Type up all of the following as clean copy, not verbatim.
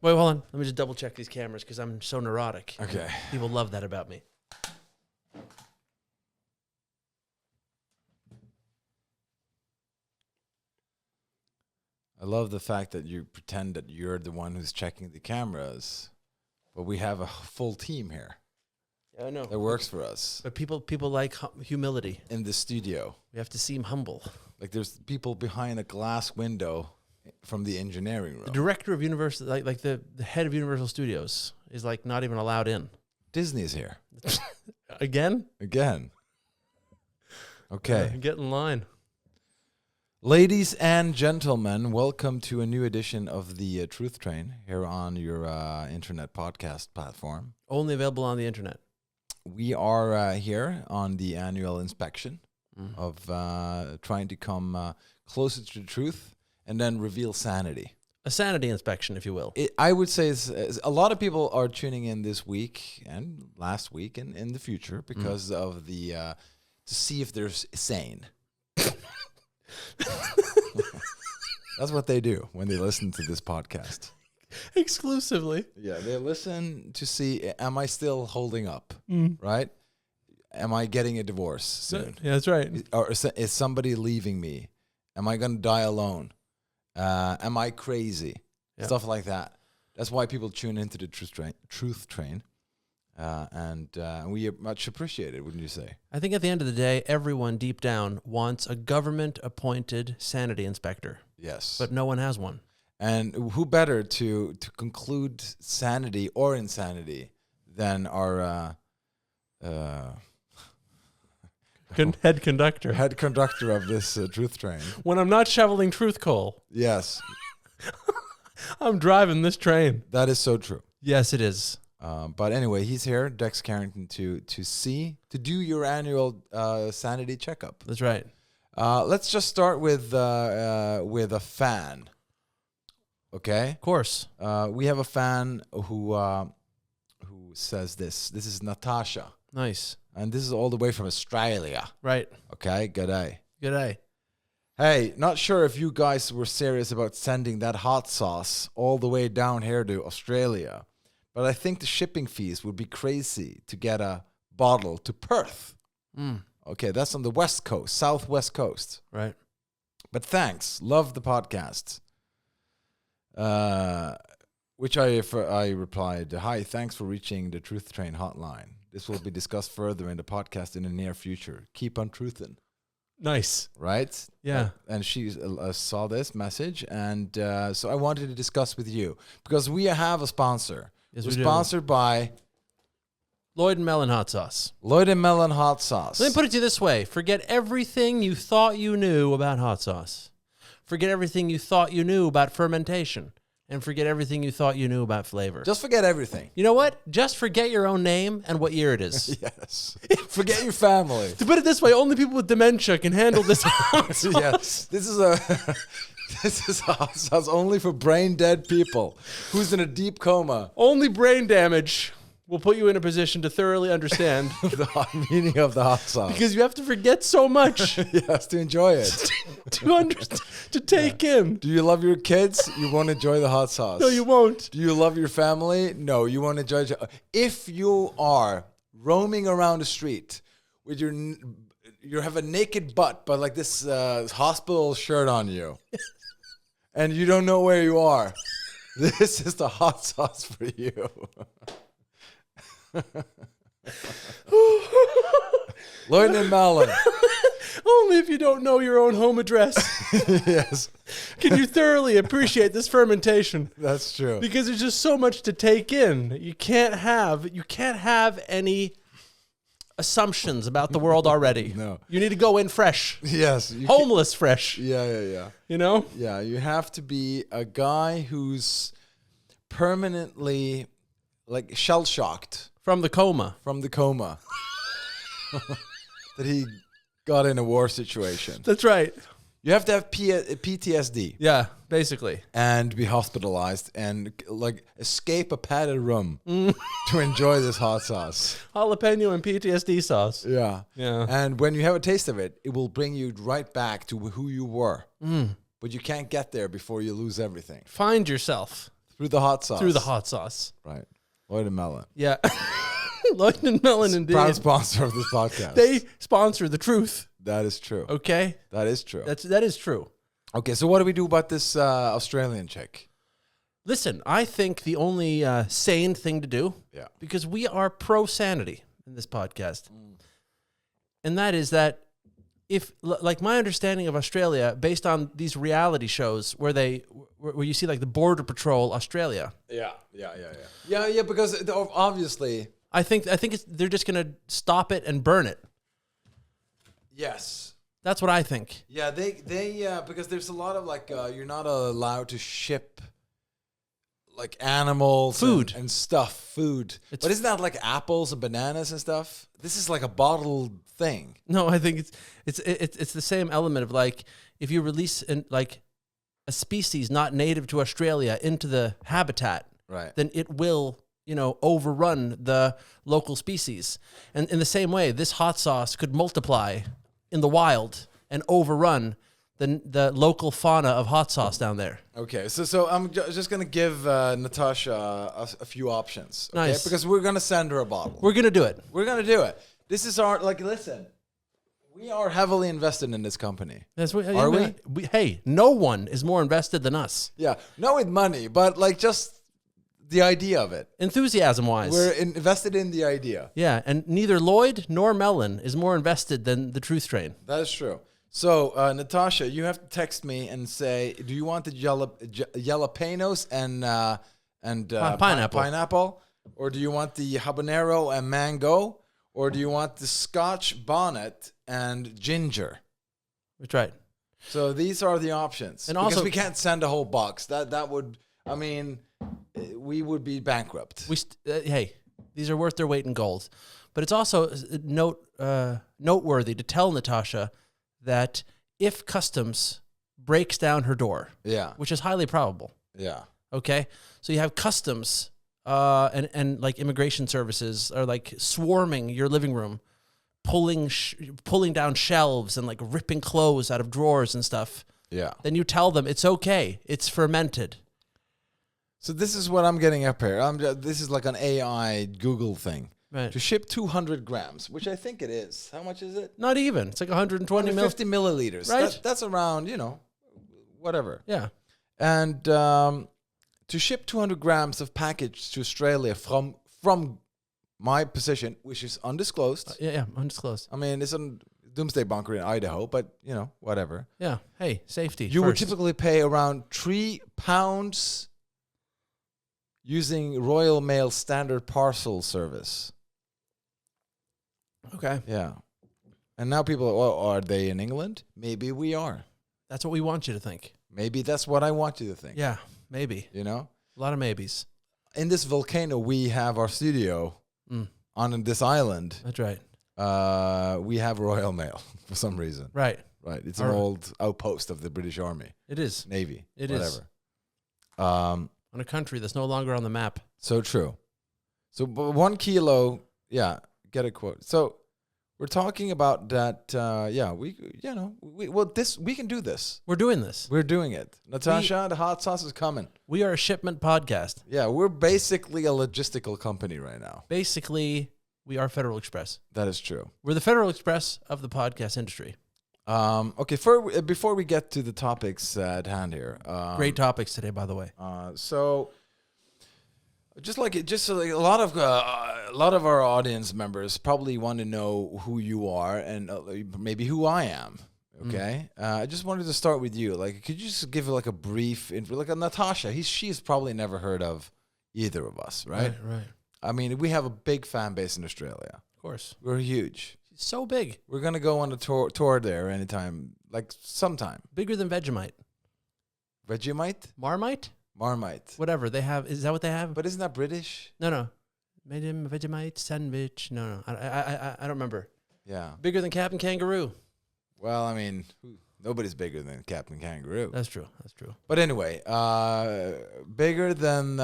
Wait, hold on. Let me just double check these cameras because I'm so neurotic. Okay. People love that about me. I love the fact that you pretend that you're the one who's checking the cameras, but we have a full team here. Yeah, I know. That works for us. But people like humility. In the studio. We have to seem humble. Like there's people behind a glass window from the engineering room. The director of Universal, like the head of Universal Studios is like not even allowed in. Disney's here. Again? Okay. Get in line. Ladies and gentlemen, welcome to a new edition of the Truth Train here on your internet podcast platform. Only available on the internet. We are here on the annual inspection of trying to come closer to the truth and then reveal sanity. A sanity inspection, if you will. I would say a lot of people are tuning in this week and last week and in the future because of the to see if they're sane. That's what they do when they listen to this podcast. Exclusively. Yeah, they listen to see, am I still holding up, right? Am I getting a divorce soon? Yeah, that's right. Or is somebody leaving me? Am I going to die alone? Am I crazy? Yeah. Stuff like that. That's why people tune into the Truth Train. And we much appreciate it, wouldn't you say? I think at the end of the day, everyone deep down wants a government-appointed sanity inspector. Yes. But no one has one. And who better to conclude sanity or insanity than our Head conductor. head conductor of this Truth Train. When I'm not shoveling truth coal, Yes, I'm driving this train. that is so true. Yes, it is. But anyway, he's here, Dex Carrington, to do your annual sanity checkup. That's right. Let's just start with a fan. Okay, Of course. we have a fan who says this. This is Natasha, Nice. and this is all the way from Australia. Right. Okay, good day. Good day. Hey, not sure if you guys were serious about sending that hot sauce all the way down here to Australia, but I think the shipping fees would be crazy to get a bottle to Perth. Okay, that's on the west coast, southwest coast. Right. But thanks, love the podcast. Which I replied, hi, thanks for reaching the Truth Train hotline. This will be discussed further in the podcast in the near future. Keep on truthin'. Nice. Right? Yeah. And she saw this message, and so I wanted to discuss with you because we have a sponsor. Yes, We're we do. sponsored by Lloyd and Melon hot sauce. Lloyd and Melon hot sauce. Let me put it to you this way. Forget everything you thought you knew about hot sauce. Forget everything you thought you knew about fermentation. And forget everything you thought you knew about flavor. Just forget everything. You know what? Just forget your own name and what year it is. Yes. Forget your family. To put it this way, only people with dementia can handle this hot sauce. Yes. This is hot sauce only for brain dead people who's in a deep coma. Only brain damage will put you in a position to thoroughly understand The meaning of the hot sauce. because you have to forget so much Yes, to enjoy it. to take in. Do you love your kids? You won't enjoy the hot sauce. No, you won't. Do you love your family? No, you won't enjoy it. If you are roaming around the street with you have a naked butt, but like this hospital shirt on you, and you don't know where you are, this is the hot sauce for you. Lloyd and Melon. Only if you don't know your own home address Yes, can you thoroughly appreciate this fermentation. that's true. Because there's just so much to take in. You can't have any assumptions about the world already. No. You need to go in fresh. Yes. Homeless fresh. Yeah. You know? Yeah, you have to be a guy who's permanently like shell-shocked From the coma. from the coma that he got in a war situation. That's right. You have to have PTSD Yeah, basically. and be hospitalized and like escape a padded room to enjoy this hot sauce. Jalapeno and PTSD sauce. Yeah. Yeah. And when you have a taste of it, it will bring you right back to who you were. But you can't get there before you lose everything. Find yourself. Through the hot sauce. Through the hot sauce. Right. Lloyd and Mellon. Yeah. Lloyd and Mellon, indeed. Proud sponsor of this podcast. They sponsor the truth. That is true. Okay? That is true. That is true. Okay, so what do we do about this Australian chick? Listen, I think the only sane thing to do, because we are pro-sanity in this podcast, and that is that if, like my understanding of Australia, based on these reality shows where you see like the Border Patrol Australia. Yeah, because obviously. I think they're just going to stop it and burn it. Yes. That's what I think. Yeah, they because there's a lot of like you're not allowed to ship like animals and stuff, food. But isn't that like apples and bananas and stuff? This is like a bottled thing. No, I think it's the same element of like if you release like a species not native to Australia into the habitat, right, then it will, overrun the local species. And in the same way, this hot sauce could multiply in the wild and overrun the local fauna of hot sauce down there. Okay, so I'm just going to give Natasha a few options. Okay? Nice. Because we're going to send her a bottle. We're going to do it. We're going to do it. This is our, listen, we are heavily invested in this company. Are we? Hey, no one is more invested than us. Yeah, not with money, but just the idea of it. Enthusiasm-wise. We're invested in the idea. Yeah, and neither Lloyd nor Mellon is more invested than the Truth Train. That is true. So, Natasha, you have to text me and say, do you want the jalapenos and pineapple? Or do you want the habanero and mango? Or do you want the Scotch bonnet and ginger? That's right. So these are the options. And because also, we can't send a whole box. That would, we would be bankrupt. Hey, these are worth their weight in gold. But it's also noteworthy to tell Natasha that if customs breaks down her door, which is highly probable, okay, so you have customs and like immigration services are like swarming your living room, pulling down shelves and like ripping clothes out of drawers and stuff. Yeah. Then you tell them it's okay, it's fermented. So this is what I'm getting up here. This is like an AI Google thing. Right. To ship 200 grams, which I think it is. How much is it? Not even. It's like 150 milliliters. Right. That's around, whatever. Yeah. And to ship 200 grams of package to Australia from my position, which is undisclosed. Yeah, undisclosed. I mean, it's a doomsday bunker in Idaho, but, whatever. Yeah. Hey, safety. You would typically pay around £3 using Royal Mail standard parcel service. Okay. Yeah. And now people are they in England? Maybe we are. That's what we want you to think. Maybe that's what I want you to think. Yeah, maybe. A lot of maybes. In this volcano, we have our studio on this island. That's right. We have Royal Mail for some reason. Right. Right. It's an old outpost of the British Army. It is. Navy. It whatever. is. On a country that's no longer on the map. So true. So 1 kilo, get a quote. So we're talking about that. We can do this. We're doing this. We're doing it. Natasha, the hot sauce is coming. We are a shipment podcast. Yeah, we're basically a logistical company right now. Basically, we are Federal Express. That is true. We're the Federal Express of the podcast industry. Okay, before we get to the topics at hand here. Great topics today, by the way. So a lot of our audience members probably want to know who you are and maybe who I am. Okay, I just wanted to start with you. Like, could you just give like a brief intro? Like Natasha, she's probably never heard of either of us, right? Right. I mean, we have a big fan base in Australia. Of course, we're huge. So big. We're gonna go on a tour there anytime, like sometime. Bigger than Vegemite. Vegemite? Marmite? Marmite. Whatever they have. Is that what they have? But isn't that British? No. Made him a Vegemite sandwich. No. I don't remember. Yeah. Bigger than Captain Kangaroo. Well, I mean, nobody's bigger than Captain Kangaroo. That's true. But anyway, bigger than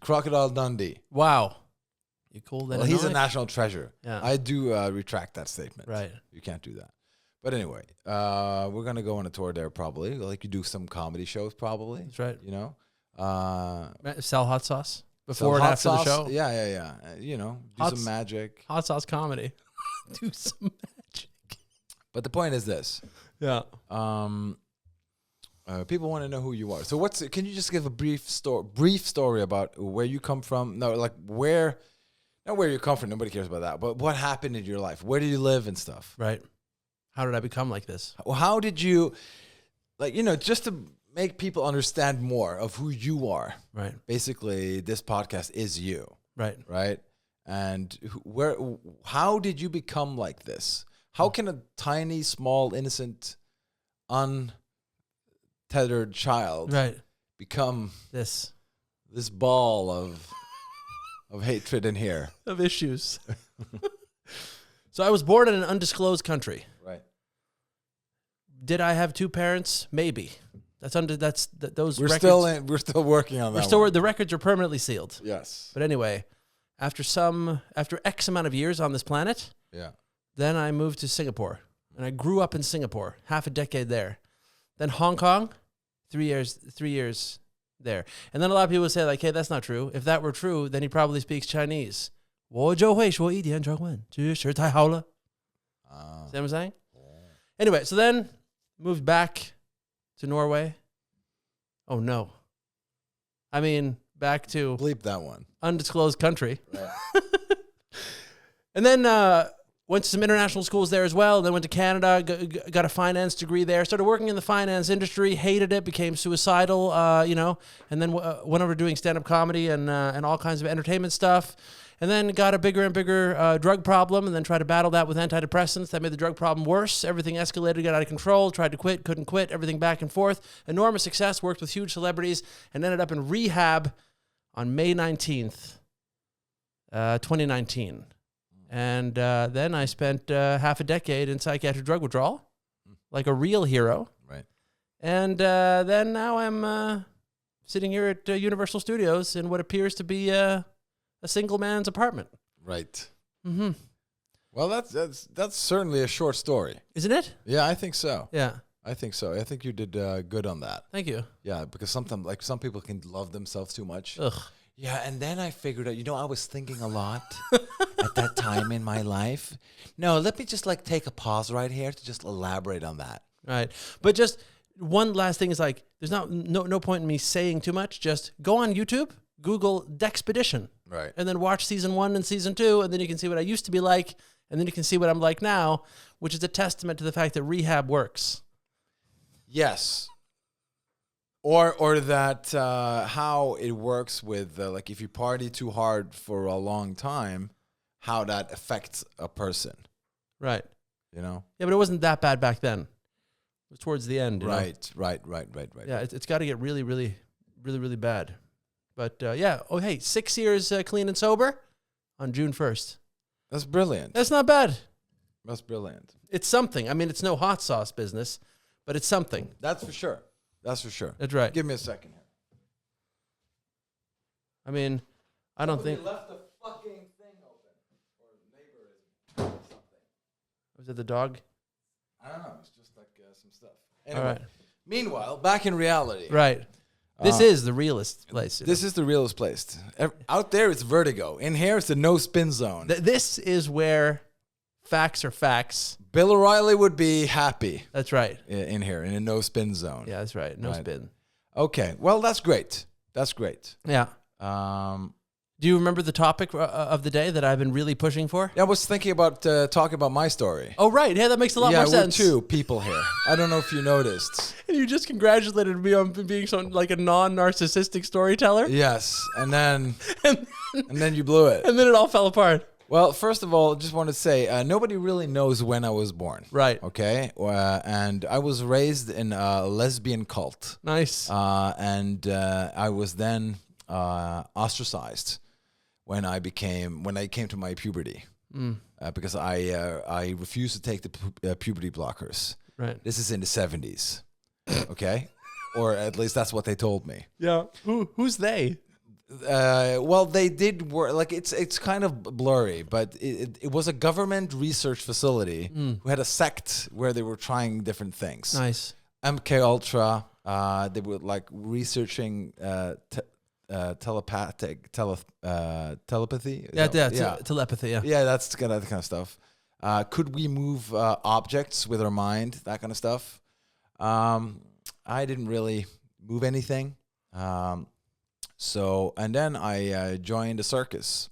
Crocodile Dundee. Wow. You called that? Well, he's a national treasure. Yeah. I do retract that statement. Right. You can't do that. But anyway, we're gonna go on a tour there probably. Like you do some comedy shows probably. That's right. Sell hot sauce before and after the show. Yeah. You know, do some magic. Hot sauce comedy. Do some magic. But the point is this. Yeah. People want to know who you are. So can you just give a brief story about where you come from? No, like not where you come from. Nobody cares about that. But what happened in your life? Where do you live and stuff? Right. How did I become like this? Well, how did you, just to make people understand more of who you are. Right. Basically, this podcast is you. Right. Right. And how did you become like this? How can a tiny, small, innocent, untethered child become this ball of hatred in here? Of issues. So I was born in an undisclosed country. Right. Did I have two parents? Maybe. Those we're records. We're still working on that. The records are permanently sealed. Yes. But anyway, after X amount of years on this planet, then I moved to Singapore, and I grew up in Singapore, half a decade there. Then Hong Kong, 3 years there. And then a lot of people say, like, hey, that's not true. If that were true, then he probably speaks Chinese. 我就会说一点中文，只是太好了. See what I'm saying? Anyway, so then moved back to Norway. Oh, no. I mean, back to... Bleep that one. Undisclosed country. Right. And then went to some international schools there as well. Then went to Canada, got a finance degree there. Started working in the finance industry, hated it, became suicidal, and then went over doing stand-up comedy and all kinds of entertainment stuff. And then got a bigger and bigger drug problem, and then tried to battle that with antidepressants. That made the drug problem worse. Everything escalated, got out of control, tried to quit, couldn't quit, everything back and forth. Enormous success, worked with huge celebrities, and ended up in rehab on May 19th, 2019. And then I spent half a decade in psychiatric drug withdrawal, like a real hero. Right. And then now I'm sitting here at Universal Studios in what appears to be a single man's apartment. Right. Mm-hmm. Well, that's certainly a short story. Isn't it? Yeah, I think so. Yeah. I think so. I think you did good on that. Thank you. Yeah, because sometimes, like, some people can love themselves too much. Ugh. Yeah, and then I figured out, I was thinking a lot at that time in my life. No, let me just, like, take a pause right here to just elaborate on that. Right. But just one last thing is, like, there's no point in me saying too much. Just go on YouTube, Google Dexpedition. Right. And then watch season 1 and season 2, and then you can see what I used to be like, and then you can see what I'm like now, which is a testament to the fact that rehab works. Yes. Or that how it works with, like, if you party too hard for a long time, how that affects a person. Right. Yeah, but it wasn't that bad back then. It was towards the end. Right. Yeah, it's got to get really, really, really, really bad. But, yeah. Oh, hey, 6 years clean and sober on June 1st. That's brilliant. That's not bad. That's brilliant. It's something. I mean, it's no hot sauce business, but it's something. That's for sure. That's right. Give me a second here. I mean, I don't think... left the fucking thing open. Or the neighbor is something. Was it the dog? I don't know. It's just like some stuff. Anyway. All right. Meanwhile, back in reality. Right. This is the realest place. This is the realest place. Out there, it's vertigo. In here, it's the no spin zone. This is where facts are facts. Bill O'Reilly would be happy. That's right. In here, in a no spin zone. Yeah, that's right. No spin. Okay. Well, that's great. Yeah. Do you remember the topic of the day that I've been really pushing for? Yeah, I was thinking about talking about my story. Oh, right. Yeah, that makes a lot more sense. Yeah, we're 2 people here. I don't know if you noticed. And you just congratulated me on being like a non-narcissistic storyteller? Yes. And then and then you blew it. And then it all fell apart. Well, first of all, just want to say, nobody really knows when I was born. Right. Okay? And I was raised in a lesbian cult. Nice. And I was then ostracized when I came to my puberty. Because I refused to take the puberty blockers. Right. This is in the 70s. Okay? Or at least that's what they told me. Yeah. Who's they? Well, they did work. Like, it's kind of blurry, but it was a government research facility who had a sect where they were trying different things. Nice. MK Ultra, They were like researching telepathy. Telepathy. Yeah. Yeah, that's kind of stuff. Could we move objects with our mind? That kind of stuff. I didn't really move anything. And then I joined a circus,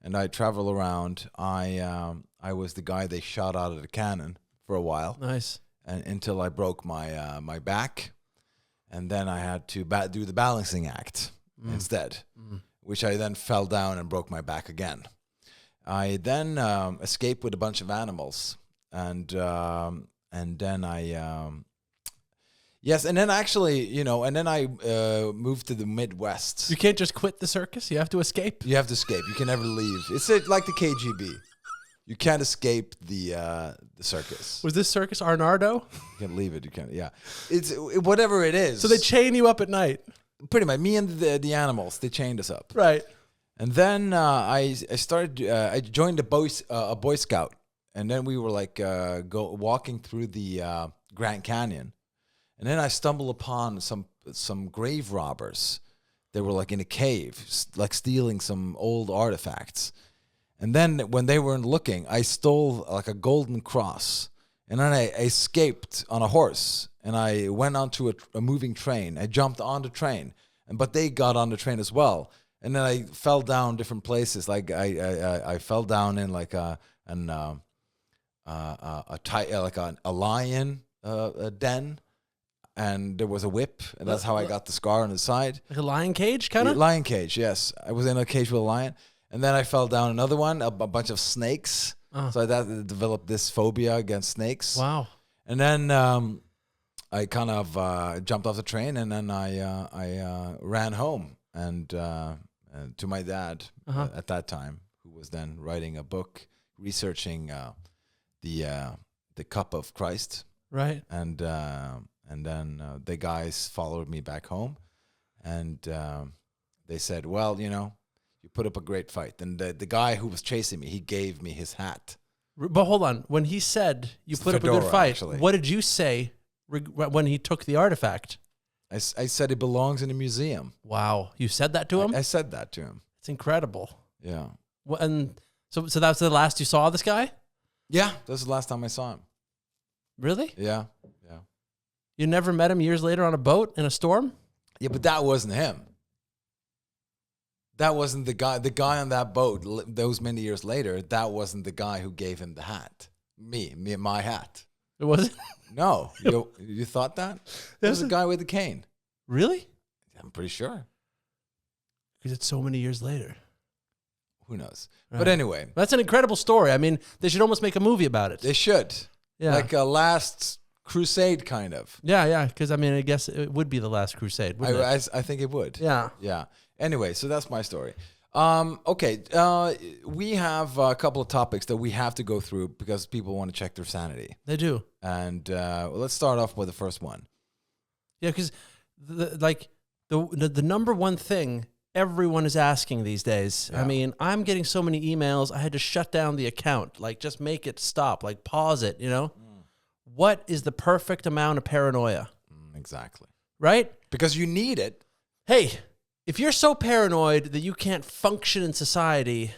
and I travel around. I was the guy they shot out of the cannon for a while. Nice. And until I broke my my back, and then I had to do the balancing act instead, which I then fell down and broke my back again. I then escaped with a bunch of animals, and then I yes, and then actually, and then I moved to the Midwest. You can't just quit the circus; you have to escape. You have to escape. You can never leave. It's like the KGB. You can't escape the circus. Was this Circus Arnardo? You can't leave it. You can't. Yeah, it's whatever it is. So they chain you up at night. Pretty much, me and the animals. They chained us up. Right. And then I started. I joined a Boy Scout, and then we were like walking through the Grand Canyon, and then I stumbled upon some grave robbers. They were like in a cave, like stealing some old artifacts. And then when they weren't looking, I stole like a golden cross, and then I escaped on a horse, and I went onto a moving train. I jumped on the train, but they got on the train as well. And then I fell down different places. Like I fell down in like a lion den, and there was a whip, and that's how I got the scar on the side. Like a lion cage, kind of. Lion cage, yes. I was in a cage with a lion, and then I fell down another one, a bunch of snakes. So I developed this phobia against snakes. Wow. And then I kind of jumped off the train, and then I ran home and to my dad at that time, who was then writing a book researching the cup of Christ. Right. And then the guys followed me back home, and they said, well, you put up a great fight. And the guy who was chasing me, he gave me his hat. But hold on. When he said you put up a good fight, actually. What did you say when he took the artifact? I said it belongs in a museum. Wow. You said that to him? I said that to him. It's incredible. Yeah. Well, and so that's the last you saw of this guy? Yeah. That was the last time I saw him. Really? Yeah. Yeah. You never met him years later on a boat in a storm? Yeah, but that wasn't him. That wasn't the guy. The guy on that boat, those many years later, that wasn't the guy who gave him the hat. Me, my hat. It wasn't? No. You thought that? It was the guy with the cane. Really? I'm pretty sure. Because it's so many years later. Who knows? Right. But anyway. That's an incredible story. I mean, they should almost make a movie about it. They should. Yeah. Like a last crusade, kind of. Yeah. Because, I mean, I guess it would be the last crusade, wouldn't it? I think it would. Yeah. Yeah. Anyway, so that's my story. Okay. We have a couple of topics that we have to go through because people want to check their sanity. They do. And let's start off with the first one. Yeah, because the number one thing everyone is asking these days. Yeah. I mean, I'm getting so many emails. I had to shut down the account. Like, just make it stop. Like, pause it, What is the perfect amount of paranoia? Exactly. Right? Because you need it. Hey, if you're so paranoid that you can't function in society,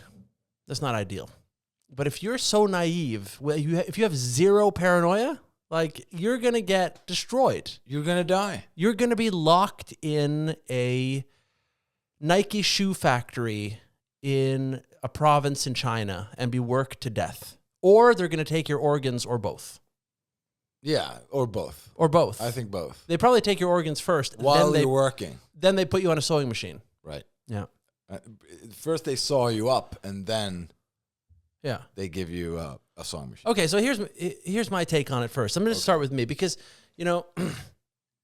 that's not ideal. But if you're so naive, if you have zero paranoia, like, you're going to get destroyed. You're going to die. You're going to be locked in a Nike shoe factory in a province in China and be worked to death. Or they're going to take your organs, or both. Yeah, or both. Or both. I think both. They probably take your organs first. While you're working. Then they put you on a sewing machine. Right. Yeah. First they saw you up, and then yeah, they give you a sewing machine. Okay, so here's my take on it first. I'm going to start with me because,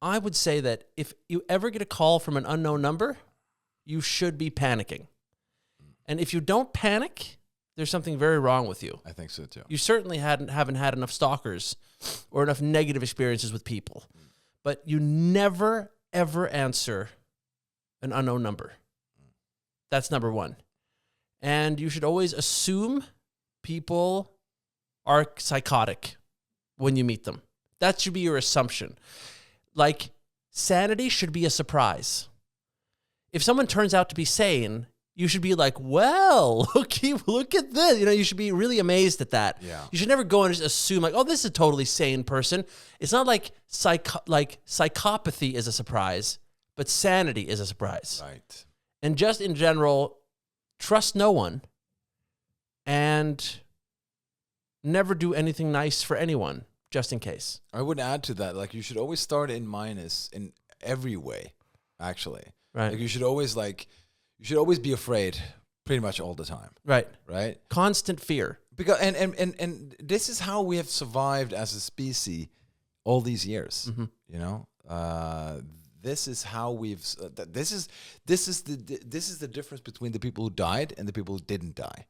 I would say that if you ever get a call from an unknown number, you should be panicking. And if you don't panic, there's something very wrong with you. I think so too. You certainly haven't had enough stalkers or enough negative experiences with people. But you never, ever answer an unknown number. That's number one. And you should always assume people are psychotic when you meet them. That should be your assumption. Like, sanity should be a surprise. If someone turns out to be sane, you should be like, well, look at this. You know, you should be really amazed at that. Yeah. You should never go and just assume like, oh, this is a totally sane person. It's not like psychopathy is a surprise, but sanity is a surprise. Right. And just in general, trust no one and never do anything nice for anyone, just in case. I would add to that, like, you should always start in minus in every way, actually. Right. Like, you should always be afraid pretty much all the time. Right. Right? Constant fear. Because and this is how we have survived as a species all these years. Mm-hmm. You know? This is how we've this is the difference between the people who died and the people who didn't die.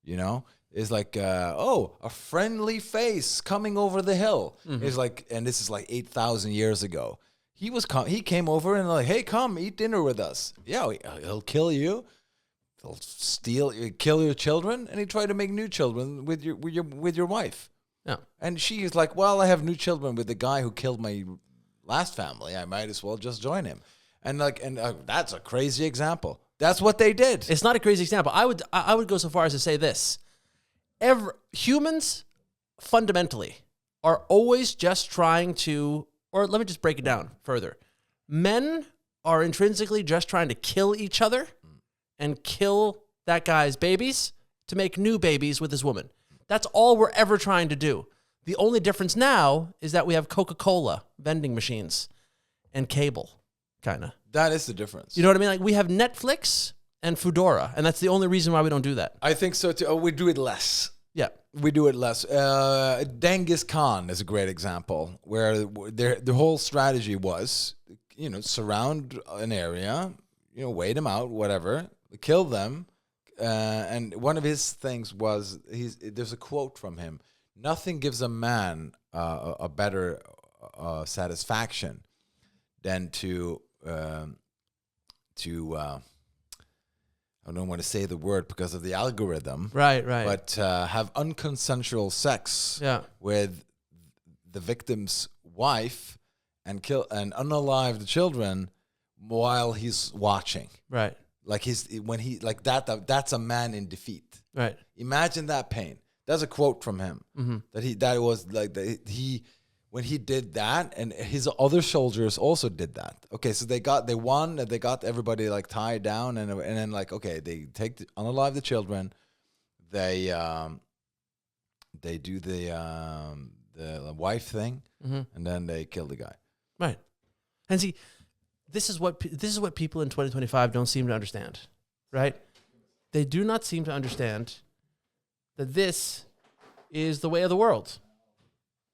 You know? It's like, a friendly face coming over the hill. Mm-hmm. It's like, and this is like 8,000 years ago. He came over and like, hey, come eat dinner with us. Yeah, he'll kill you. He'll kill your children, and he tried to make new children with your wife. Yeah, and she is like, well, I have new children with the guy who killed my last family. I might as well just join him. And that's a crazy example. That's what they did. It's not a crazy example. I would go so far as to say this: humans fundamentally are always just trying to. Or let me just break it down further. Men are intrinsically just trying to kill each other and kill that guy's babies to make new babies with his woman. That's all we're ever trying to do. The only difference now is that we have Coca-Cola vending machines and cable, kind of. That is the difference. You know what I mean? Like, we have Netflix and Foodora, and that's the only reason why we don't do that. I think so too. We do it less. Yeah. We do it less. Genghis Khan is a great example where the whole strategy was, surround an area, wait them out, whatever, kill them. And one of his things was, there's a quote from him: "Nothing gives a man a better satisfaction than to I don't want to say the word because of the algorithm. Right. But have unconsensual sex with the victim's wife and kill and unalive the children while he's watching. Right. Like that's a man in defeat. Right. Imagine that pain. That's a quote from him. Mm-hmm. When he did that, and his other soldiers also did that. Okay, so they won, and they got everybody like tied down, and then like, okay, they unalive the children, they do the wife thing, mm-hmm. and then they kill the guy. Right, and see, this is what people in 2025 don't seem to understand. Right, they do not seem to understand that this is the way of the world.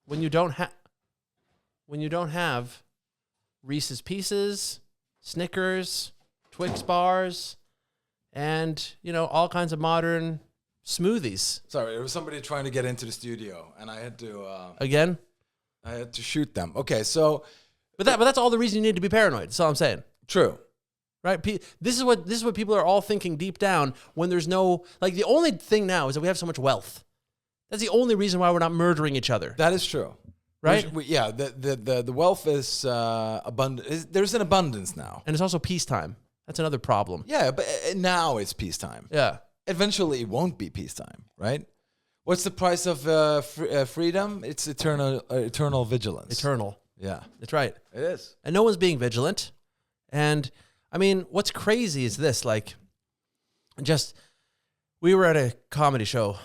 When you don't have Reese's Pieces, Snickers, Twix bars, and, all kinds of modern smoothies. Sorry, there was somebody trying to get into the studio, and I had to... Again? I had to shoot them. Okay, so... But that's all the reason you need to be paranoid. That's all I'm saying. True. Right? This is what people are all thinking deep down when there's no... Like, the only thing now is that we have so much wealth. That's the only reason why we're not murdering each other. That is true. Right? The wealth is abundant. There's an abundance now. And it's also peacetime. That's another problem. Yeah, but now it's peacetime. Yeah. Eventually it won't be peacetime, right? What's the price of freedom? It's eternal vigilance. Eternal. Yeah. That's right. It is. And no one's being vigilant. And, I mean, what's crazy is this, like, we were at a comedy show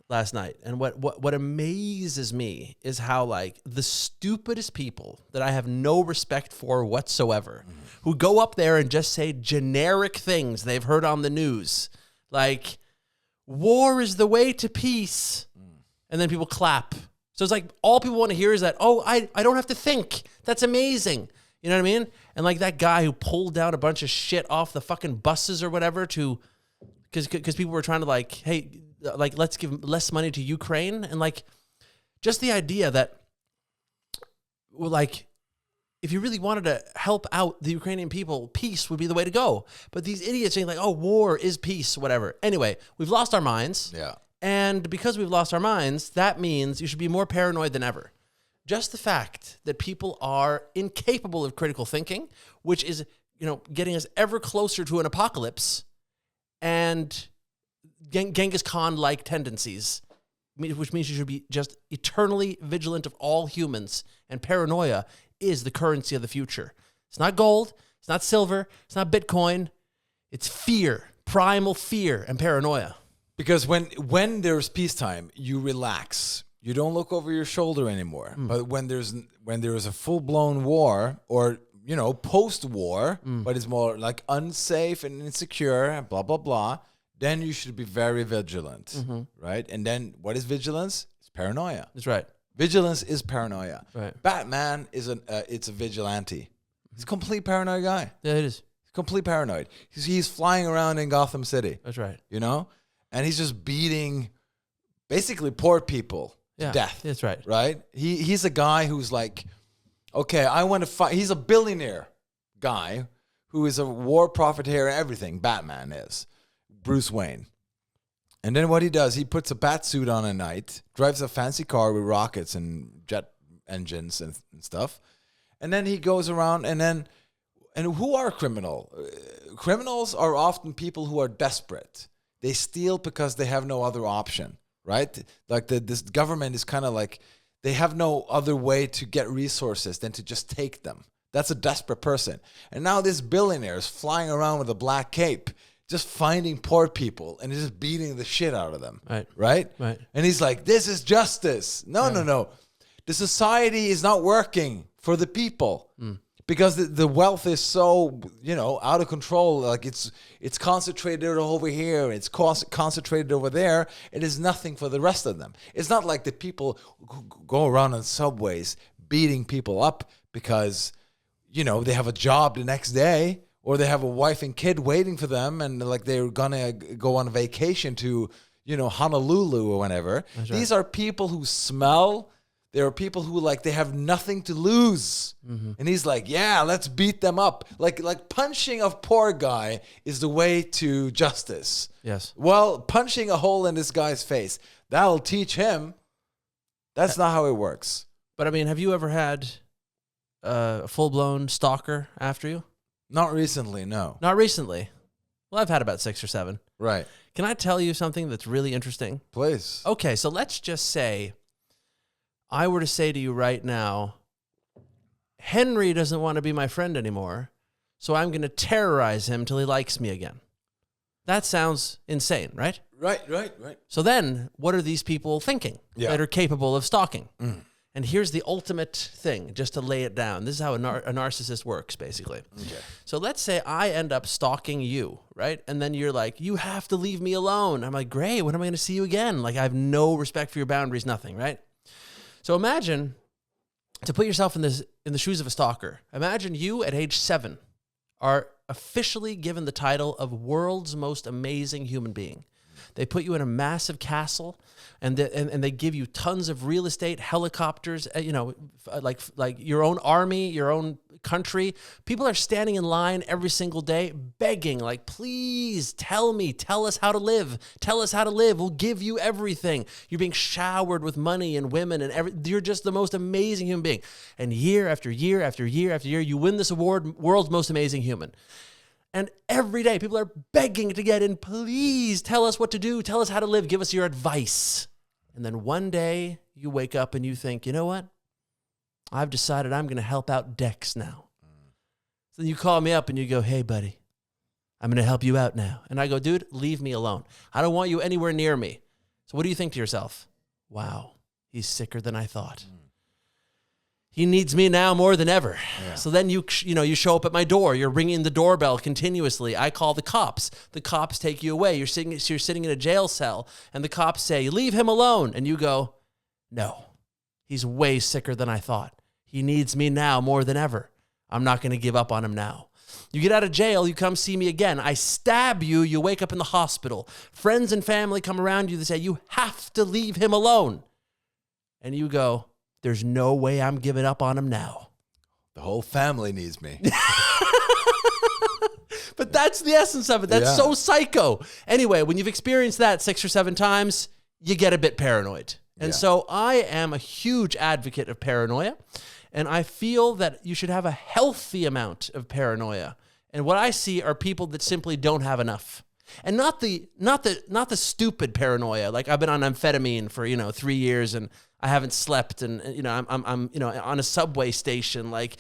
last night, and what amazes me is how, like, the stupidest people that I have no respect for whatsoever, who go up there and just say generic things they've heard on the news, like, war is the way to peace, and then people clap. So it's like, all people want to hear is that, I don't have to think. That's amazing. You know what I mean? And like that guy who pulled down a bunch of shit off the fucking buses or whatever because people were trying to like, hey, like, let's give less money to Ukraine. And like, just the idea that, like, if you really wanted to help out the Ukrainian people, peace would be the way to go. But these idiots saying like, war is peace, whatever. Anyway, we've lost our minds. Yeah. And because we've lost our minds, that means you should be more paranoid than ever. just the fact that people are incapable of critical thinking, which is, getting us ever closer to an apocalypse, and Genghis Khan-like tendencies, which means you should be just eternally vigilant of all humans, and paranoia is the currency of the future. It's not gold, it's not silver, it's not Bitcoin, it's fear, primal fear and paranoia. Because when there's peacetime, you relax. You don't look over your shoulder anymore. But when there's a full-blown war, or post-war, but it's more like unsafe and insecure, blah blah blah, then you should be very vigilant, right? And then what is vigilance? It's paranoia. That's right. Vigilance is paranoia. Right. Batman is it's a vigilante. He's a complete paranoid guy. Yeah, it is. He's complete paranoid. He's flying around in Gotham City. That's right. And he's just beating basically poor people to death. That's right. Right? He's a guy who's like, okay, I want to fight. He's a billionaire guy who is a war profiteer and everything. Batman is. Bruce Wayne. And then what he does, he puts a bat suit on at night, drives a fancy car with rockets and jet engines and stuff. And then he goes around and who are criminals are often people who are desperate. They steal because they have no other option, right? Like this government is kind of like, they have no other way to get resources than to just take them. That's a desperate person. And now this billionaire is flying around with a black cape, just finding poor people and just beating the shit out of them. Right? And he's like, this is justice. No. The society is not working for the people because the wealth is so, out of control. Like it's concentrated over here. It's concentrated over there. It is nothing for the rest of them. It's not like the people who go around on subways beating people up because, they have a job the next day, or they have a wife and kid waiting for them, and like they're gonna go on vacation to, Honolulu or whatever. Right. These are people who smell. There are people who they have nothing to lose. And he's like, yeah, let's beat them up. Like punching a poor guy is the way to justice. Yes. Well, punching a hole in this guy's face, that'll teach him. That's not how it works. But I mean, have you ever had a full-blown stalker after you? Not recently, no. Not recently. Well, I've had about 6 or 7. Right. Can I tell you something that's really interesting? Please. Okay, so let's just say I were to say to you right now, Henry doesn't want to be my friend anymore, so I'm going to terrorize him till he likes me again. That sounds insane, right? Right. So then, what are these people thinking that are capable of stalking? And here's the ultimate thing, just to lay it down. This is how a narcissist works, basically. Okay. So let's say I end up stalking you, right? And then you're like, you have to leave me alone. I'm like, great, when am I going to see you again? Like, I have no respect for your boundaries, nothing, right? So imagine, to put yourself in the shoes of a stalker, imagine you at age 7 are officially given the title of world's most amazing human being. They put you in a massive castle, and they give you tons of real estate, helicopters, like your own army, your own country. People are standing in line every single day begging, like, please tell us how to live. Tell us how to live. We'll give you everything. You're being showered with money and women and you're just the most amazing human being. And year after year after year after year, you win this award, world's most amazing human. And every day, people are begging to get in. Please tell us what to do. Tell us how to live. Give us your advice. And then one day, you wake up and you think, you know what? I've decided I'm going to help out Dex now. So then you call me up and you go, hey, buddy, I'm going to help you out now. And I go, dude, leave me alone. I don't want you anywhere near me. So what do you think to yourself? Wow, he's sicker than I thought. He needs me now more than ever. Yeah. So then you show up at my door. You're ringing the doorbell continuously. I call the cops. The cops take you away. You're sitting in a jail cell, and the cops say, leave him alone. And you go, no, he's way sicker than I thought. He needs me now more than ever. I'm not going to give up on him now. You get out of jail, you come see me again. I stab you, you wake up in the hospital. Friends and family come around you. They say, you have to leave him alone. And you go, there's no way I'm giving up on him now. The whole family needs me. But that's the essence of it. That's so psycho. Anyway, when you've experienced that 6 or 7 times, you get a bit paranoid. And so I am a huge advocate of paranoia, and I feel that you should have a healthy amount of paranoia. And what I see are people that simply don't have enough. And not the stupid paranoia. Like I've been on amphetamine for 3 years and I haven't slept, and I'm on a subway station, like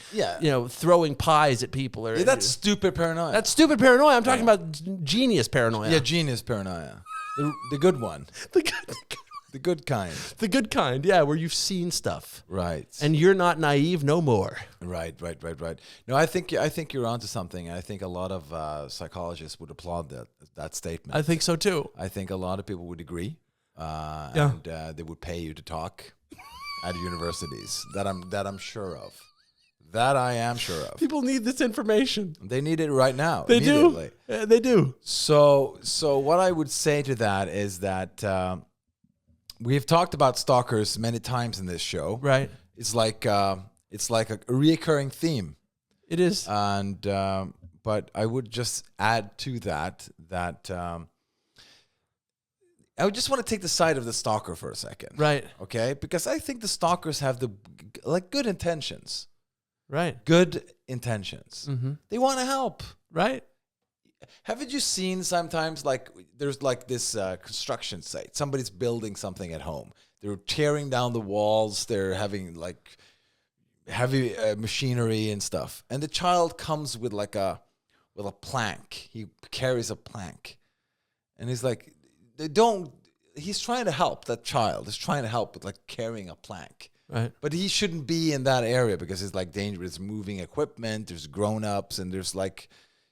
throwing pies at people. Or that's stupid paranoia. That's stupid paranoia. I'm talking about genius paranoia. Yeah, genius paranoia, the good one, the good kind, the good kind. Yeah, where you've seen stuff, right? And you're not naive no more. Right. No, I think you're onto something. I think a lot of psychologists would applaud that statement. I think so too. I think a lot of people would agree. And they would pay you to talk at universities. That I'm sure of. That I am sure of. People need this information. They need it right now. They do. They do. So what I would say to that is that we've talked about stalkers many times in this show. Right. It's like a reoccurring theme. It is. And but I would just add to that. I would just want to take the side of the stalker for a second. Right. Okay? Because I think the stalkers have good intentions. Right. Good intentions. Mm-hmm. They want to help. Right. Haven't you seen sometimes there's this construction site. Somebody's building something at home. They're tearing down the walls. They're having heavy machinery and stuff. And the child comes with a plank. He carries a plank. And he's like, he's trying to help. That child is trying to help with carrying a plank. Right. But he shouldn't be in that area because it's dangerous moving equipment. There's grown-ups and there's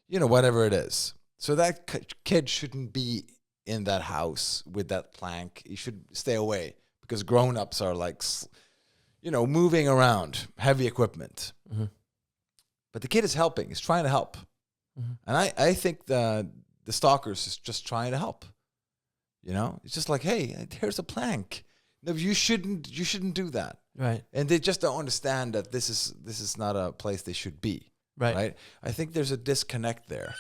whatever it is. So that kid shouldn't be in that house with that plank. He should stay away because grown-ups are moving around heavy equipment. Mm-hmm. But the kid is helping. He's trying to help. Mm-hmm. And I think the stalkers is just trying to help. It's just hey, here's a plank. No, you shouldn't do that. Right. And they just don't understand that this is not a place they should be. Right. I think there's a disconnect there.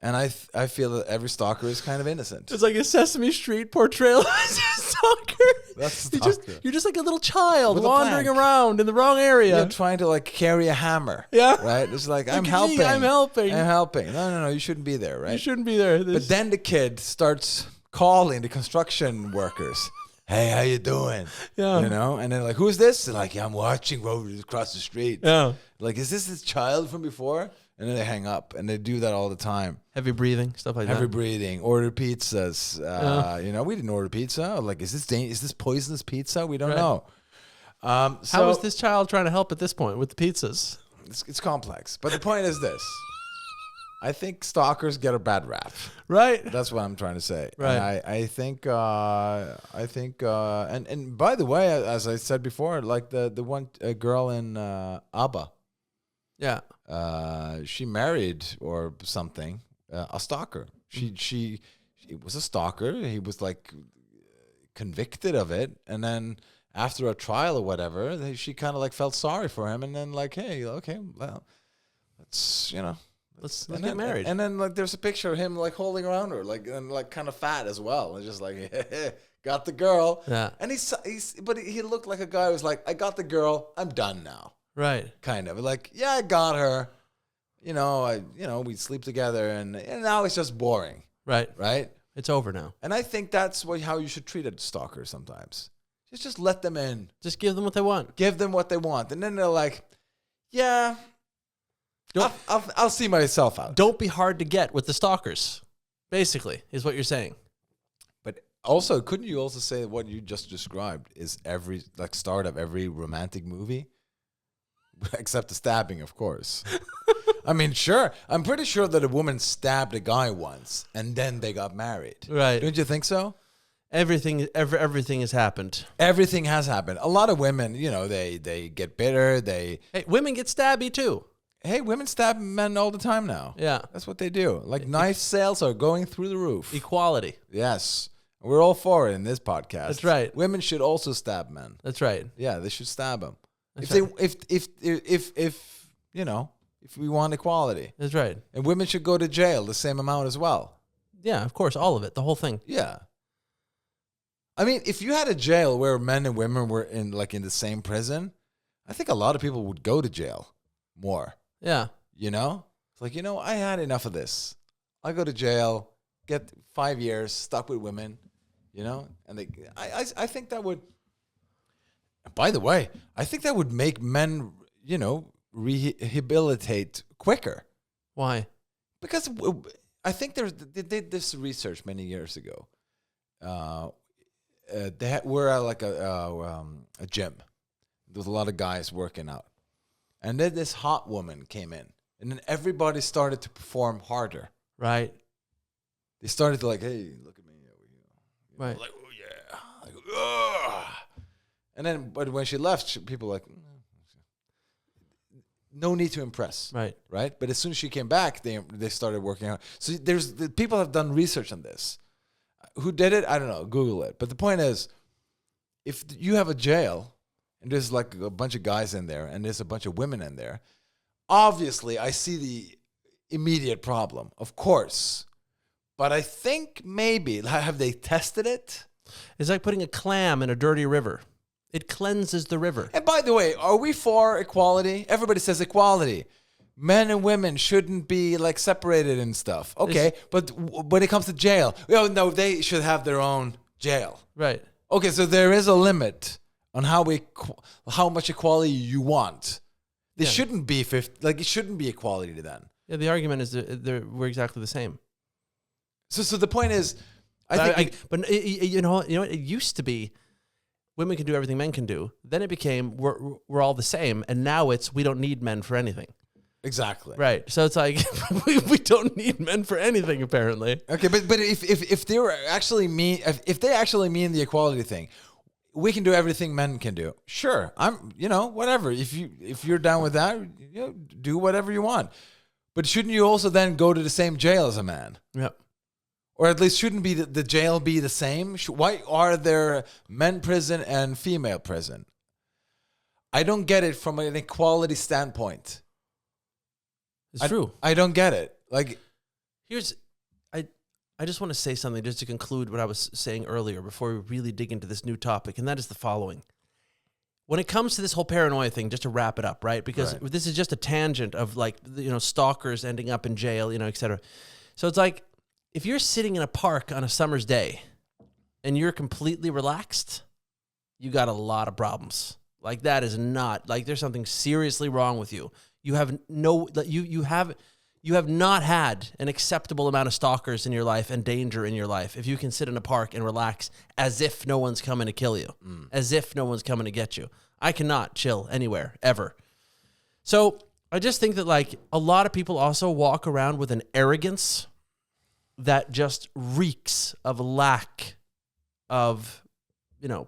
And I feel that every stalker is kind of innocent. It's like a Sesame Street portrayal as a stalker. That's a stalker. You're just like a little child with wandering around in the wrong area. You're trying to carry a hammer. Yeah. Right? It's I'm helping. No, you shouldn't be there, right? You shouldn't be there. But then the kid starts calling the construction workers. Hey, how you doing? Yeah. And then who's this? They're I'm watching Rovers across the street. Yeah. Is this child from before? And then they hang up, and they do that all the time. Heavy breathing, stuff like that. Heavy breathing, order pizzas. We didn't order pizza. Is this poisonous pizza? We don't know. How is this child trying to help at this point with the pizzas? It's complex. But the point is this. I think stalkers get a bad rap. Right. That's what I'm trying to say. Right. And I think, and by the way, as I said before, the one girl in ABBA. Yeah. She married or something, a stalker. She was a stalker. He was convicted of it. And then after a trial or whatever, she kind of felt sorry for him. And then hey, okay, well, let's get married. And then there's a picture of him holding around her, and kind of fat as well. And just got the girl. Yeah. And but he looked like a guy who was I got the girl. I'm done now. Right. Kind of yeah, I got her. We sleep together, and now it's just boring. Right. Right. It's over now. And I think that's how you should treat a stalker sometimes. Just let them in. Just give them what they want. Give them what they want, and then they're yeah. I'll see myself out. Don't be hard to get with the stalkers, basically, is what you're saying. But also, couldn't you also say what you just described is every start of every romantic movie? Except the stabbing, of course. I mean, sure. I'm pretty sure that a woman stabbed a guy once, and then they got married. Right. Don't you think so? Everything has happened. Everything has happened. A lot of women, they get bitter. Hey, women get stabby too. Hey, women stab men all the time now. Yeah. That's what they do. Knife sales are going through the roof. Equality. Yes. We're all for it in this podcast. That's right. Women should also stab men. That's right. Yeah, they should stab them. That's If we want equality. That's right. And women should go to jail the same amount as well. Yeah, of course, all of it, the whole thing. Yeah. I mean, if you had a jail where men and women were in the same prison, I think a lot of people would go to jail more. Yeah. You know? It's like, I had enough of this. I go to jail, get 5 years, stuck with women, and I think that would, by the way, I think that would make men, rehabilitate quicker. Why? Because I think they did this research many years ago. We're at a gym. There was a lot of guys working out. And then this hot woman came in. And then everybody started to perform harder. Right. They started to hey, look at me. Right. Like, oh, yeah. Like, ugh. And then, but when she left, people were like, no need to impress. Right. Right? But as soon as she came back, they started working out. So people have done research on this. Who did it? I don't know. Google it. But the point is, if you have a jail and there's a bunch of guys in there and there's a bunch of women in there, obviously I see the immediate problem, of course. But I think maybe, have they tested it? It's like putting a clam in a dirty river. It cleanses the river. And by the way, are we for equality? Everybody says equality. Men and women shouldn't be separated and stuff. Okay, but when it comes to jail, no, they should have their own jail. Right. Okay, so there is a limit on how much equality you want. There shouldn't be it shouldn't be equality to then. Yeah, the argument is that we're exactly the same. So the point is, it used to be women can do everything men can do. Then it became we're all the same, and now it's we don't need men for anything. Exactly. Right. So it's like we don't need men for anything apparently. Okay, but if they were actually if they actually mean the equality thing, we can do everything men can do. Sure. I'm whatever. If you're down with that, do whatever you want. But shouldn't you also then go to the same jail as a man? Yep. Or at least shouldn't be the jail be the same? Why are there men prison and female prison? I don't get it from an equality standpoint. It's true. I don't get it. I just want to say something just to conclude what I was saying earlier before we really dig into this new topic, and that is the following. When it comes to this whole paranoia thing, just to wrap it up, right? Because this is just a tangent of stalkers ending up in jail, et cetera. So it's like, if you're sitting in a park on a summer's day and you're completely relaxed, you got a lot of problems. That is not, there's something seriously wrong with you. You have you have not had an acceptable amount of stalkers in your life and danger in your life if you can sit in a park and relax as if no one's coming to kill you, as if no one's coming to get you. I cannot chill anywhere, ever. So I just think that a lot of people also walk around with an arrogance that just reeks of lack of,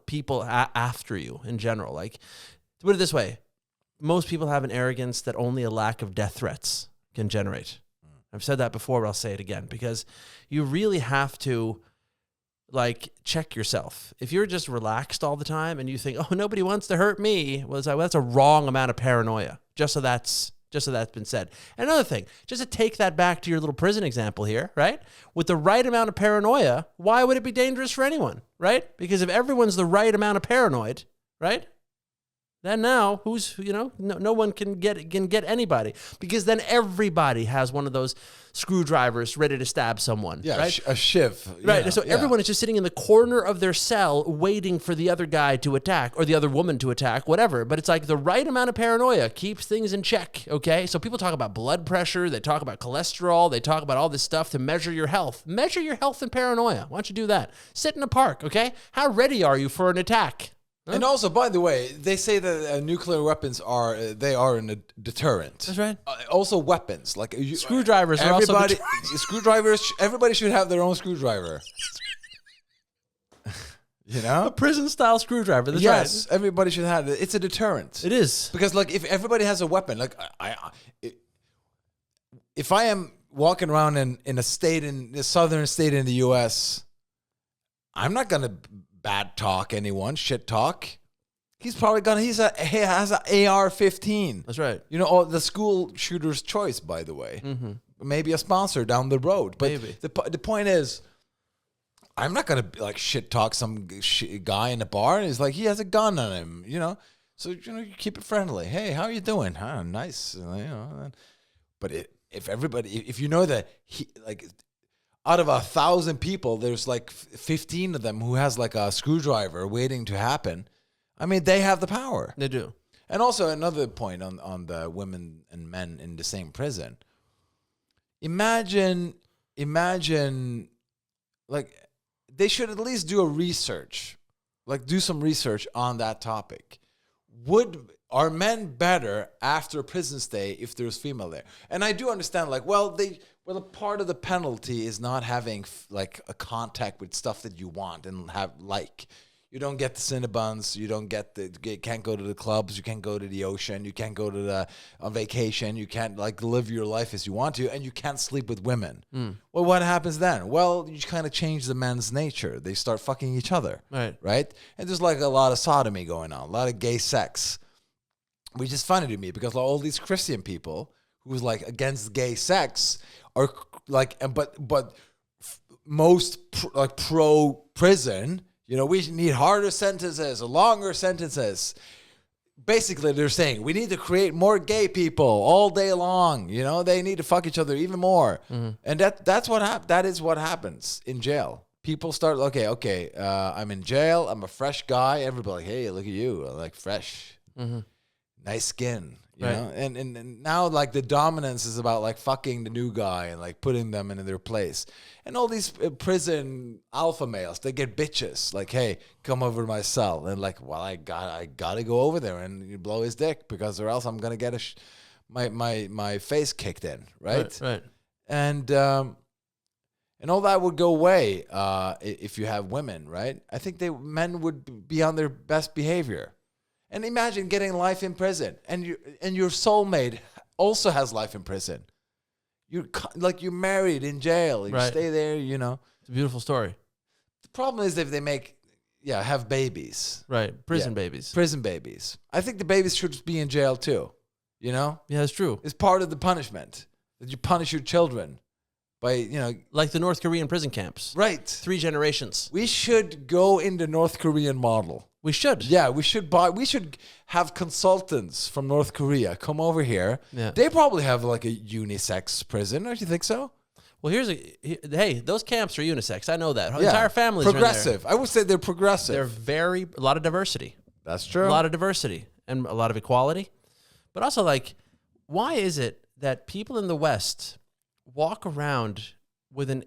people after you in general. To put it this way, most people have an arrogance that only a lack of death threats can generate. I've said that before, but I'll say it again, because you really have to check yourself. If you're just relaxed all the time and you think, oh, nobody wants to hurt me, well, that's a wrong amount of paranoia. Just so that's been said. Another thing, just to take that back to your little prison example here, right? With the right amount of paranoia, why would it be dangerous for anyone, right? Because if everyone's the right amount of paranoid, right? Then now, no one can get anybody, because then everybody has one of those screwdrivers ready to stab someone. Yeah, right? A shiv. Right. So everyone is just sitting in the corner of their cell waiting for the other guy to attack or the other woman to attack, whatever. But it's the right amount of paranoia keeps things in check, okay? So people talk about blood pressure. They talk about cholesterol. They talk about all this stuff to measure your health. Measure your health and paranoia. Why don't you do that? Sit in a park, okay? How ready are you for an attack? Huh? And also, by the way, they say that nuclear weapons are a deterrent. That's right. Also, weapons screwdrivers are also screwdrivers. Everybody should have their own screwdriver. A prison-style screwdriver. That's yes, right. Everybody should have it. It's a deterrent. It is, because if everybody has a weapon, if I am walking around in a southern state in the U.S., I'm not gonna bad talk anyone, shit talk. He's probably he has an AR-15. That's right. The school shooter's choice, by the way. Mm-hmm. Maybe a sponsor down the road. But maybe. The point is, I'm not gonna like shit talk some guy in the bar. He's like, he has a gun on him, you know. So you keep it friendly. Hey, how are you doing? Huh, nice, you know. But if you know that out of 1,000 people, there's like 15 of them who has like a screwdriver waiting to happen. I mean, they have the power. They do. And also another point on the women and men in the same prison. Imagine, like, they should at least do some research on that topic. Are men better after a prison stay if there's female there? And I do understand, like, a part of the penalty is not having like a contact with stuff that you want and have like. You don't get the Cinnabons. You can't go to the clubs. You can't go to the ocean. You can't go to on vacation. You can't like live your life as you want to, and you can't sleep with women. Well, what happens then? Well, you kind of change the men's nature. They start fucking each other, right? And there's like a lot of sodomy going on, a lot of gay sex, which is funny to me because all these Christian people who's like against gay sex are like, but most pro prison. You know, we need harder sentences, longer sentences. Basically, they're saying we need to create more gay people all day long. You know, they need to fuck each other even more. And that is what happens in jail. People start, okay, I'm in jail. I'm a fresh guy. Everybody, hey, look at you. I like fresh. Nice skin. You know? And now like the dominance is about like fucking the new guy and like putting them in their place. And all these prison alpha males, they get bitches like, hey, come over to my cell. And like, well, I gotta go over there and you blow his dick because or else I'm gonna get my face kicked in, right? Right. And all that would go away if you have women, right? I think men would be on their best behavior. And imagine getting life in prison, and your soulmate also has life in prison. You're married in jail. You stay there, you know. It's a beautiful story. The problem is if they have babies. Right, prison babies. Prison babies. I think the babies should be in jail too, you know. Yeah, that's true. It's part of the punishment that you punish your children by, you know. Like the North Korean prison camps. Right. 3 generations. We should go in the North Korean model. We should. Yeah, we should have consultants from North Korea come over here. Yeah. They probably have like a unisex prison, don't you think so? Well, hey, those camps are unisex. I know that. Entire families progressive. are in there. I would say they're progressive. They're a lot of diversity. That's true. A lot of diversity and a lot of equality. But also, like, why is it that people in the West walk around with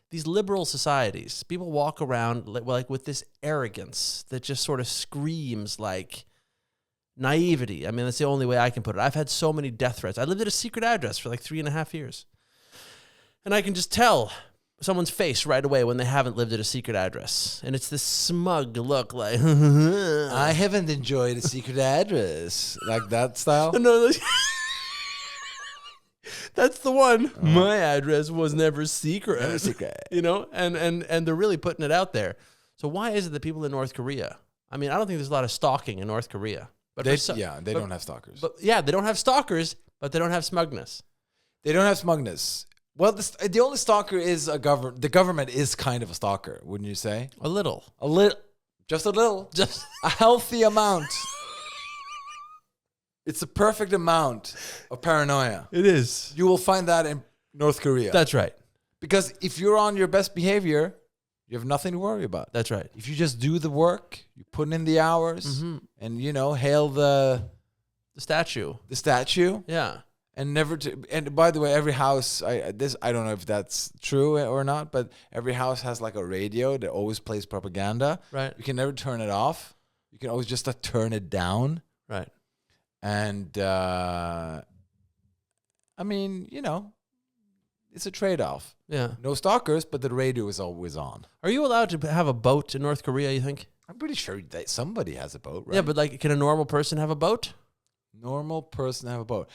these liberal societies, people walk around like with this arrogance that just sort of screams like naivety. I mean, that's the only way I can put it. I've had so many death threats. I lived at a secret address for like 3.5 years. And I can just tell someone's face right away when they haven't lived at a secret address. And it's this smug look like, I haven't enjoyed a secret address. Like that style? No, that's the one. My address was never secret. Never secret. You know, and they're really putting it out there. So why is it that people in North Korea? I mean, I don't think there's a lot of stalking in North Korea. But they don't have stalkers. But yeah, they don't have stalkers, but they don't have smugness. They don't have smugness. Well, the only stalker is the government is kind of a stalker, wouldn't you say? A little. Just a little. Just a healthy amount. It's a perfect amount of paranoia. It is. You will find that in North Korea. That's right. Because if you're on your best behavior, you have nothing to worry about. That's right. If you just do the work, you put in the hours, and hail the statue. The statue. Yeah. And and by the way, every house, I don't know if that's true or not, but every house has like a radio that always plays propaganda. Right. You can never turn it off. You can always just turn it down. Right. And, I mean, it's a trade-off. Yeah. No stalkers, but the radio is always on. Are you allowed to have a boat in North Korea, you think? I'm pretty sure that somebody has a boat, right? Yeah, but like, can a normal person have a boat? Normal person have a boat.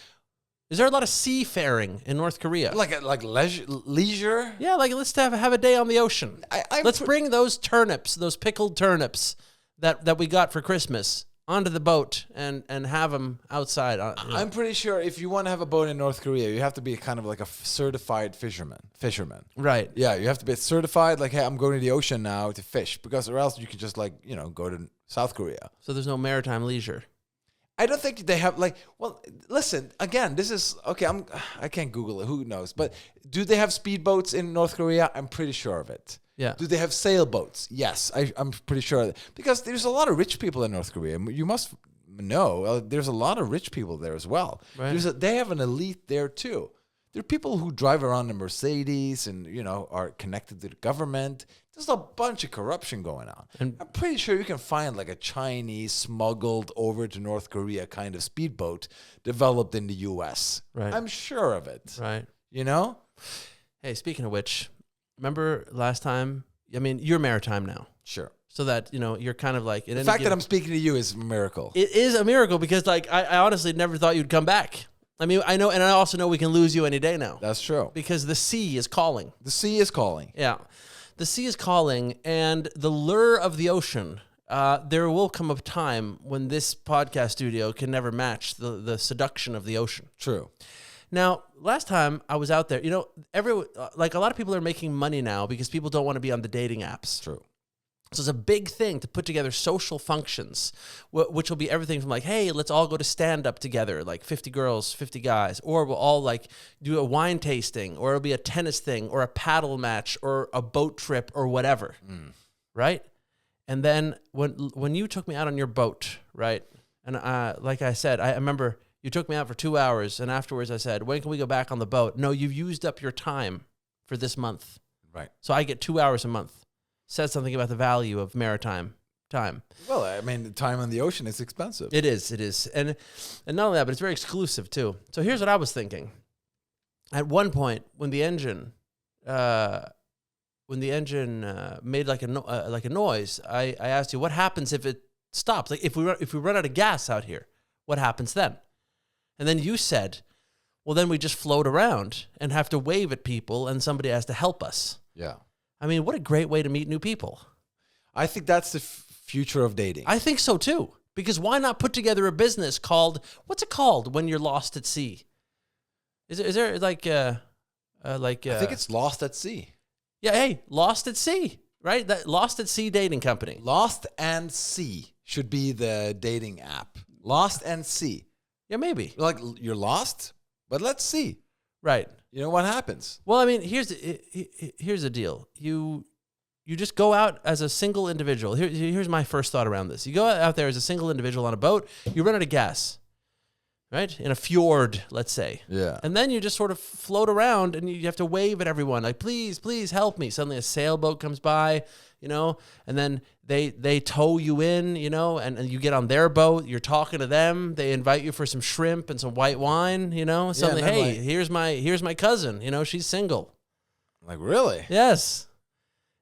Is there a lot of seafaring in North Korea? Like leisure? Yeah, like let's have a day on the ocean. Let's bring those turnips, those pickled turnips that we got for Christmas onto the boat and have them outside. I'm pretty sure if you want to have a boat in North Korea, you have to be kind of like a certified fisherman. Right. Yeah, you have to be certified. Like, hey, I'm going to the ocean now to fish, because or else you could just like go to South Korea. So there's no maritime leisure. I don't think they have like. Well, listen again. This is okay. I can't Google it. Who knows? But do they have speedboats in North Korea? I'm pretty sure of it. Yeah. Do they have sailboats? Yes, I'm pretty sure of it. Because there's a lot of rich people in North Korea. You must know there's a lot of rich people there as well. Right. They have an elite there too. There are people who drive around in Mercedes and are connected to the government. There's a bunch of corruption going on. And I'm pretty sure you can find like a Chinese smuggled over to North Korea kind of speedboat developed in the U.S. Right. I'm sure of it. Right. Hey, speaking of which, remember last time? I mean, you're maritime now. Sure. So that, you're kind of like... The fact that I'm speaking to you is a miracle. It is a miracle because, like, I honestly never thought you'd come back. I mean, I know, and I also know we can lose you any day now. That's true. Because the sea is calling. The sea is calling. Yeah. The sea is calling, and the lure of the ocean, there will come a time when this podcast studio can never match the seduction of the ocean. True. Now, last time I was out there, like a lot of people are making money now because people don't want to be on the dating apps. True. So it's a big thing to put together social functions, which will be everything from like, hey, let's all go to stand-up together, like 50 girls, 50 guys, or we'll all like do a wine tasting, or it'll be a tennis thing, or a paddle match, or a boat trip, or whatever, right? And then when you took me out on your boat, right, and like I said, I remember you took me out for 2 hours, and afterwards I said, when can we go back on the boat? No, you've used up your time for this month. Right. So I get 2 hours a month. Says something about the value of maritime time. Well, I mean, the time on the ocean is expensive. It is. And not only that, but it's very exclusive too. So here's what I was thinking. At one point, when the engine made like a noise, I asked you, what happens if it stops? Like if we run out of gas out here, what happens then? And then you said, well, then we just float around and have to wave at people and somebody has to help us. Yeah. I mean, what a great way to meet new people. I think that's the future of dating. I think so too. Because why not put together a business called, what's it called when you're lost at sea? Is there like I think it's Lost at Sea. Yeah, hey, Lost at Sea, right? That Lost at Sea dating company. Lost and Sea should be the dating app. Lost and Sea. Yeah, maybe. Like you're lost, but let's see. Right. You know what happens? Well, I mean, here's the deal. You just go out as a single individual. Here's my first thought around this. You go out there as a single individual on a boat. You run out of gas, right? In a fjord, let's say. Yeah. And then you just sort of float around, and you have to wave at everyone, like, please, please help me. Suddenly a sailboat comes by, and then they tow you in, and you get on their boat. You're talking to them. They invite you for some shrimp and some white wine, Suddenly, hey, here's my cousin. She's single. Like, really? Yes.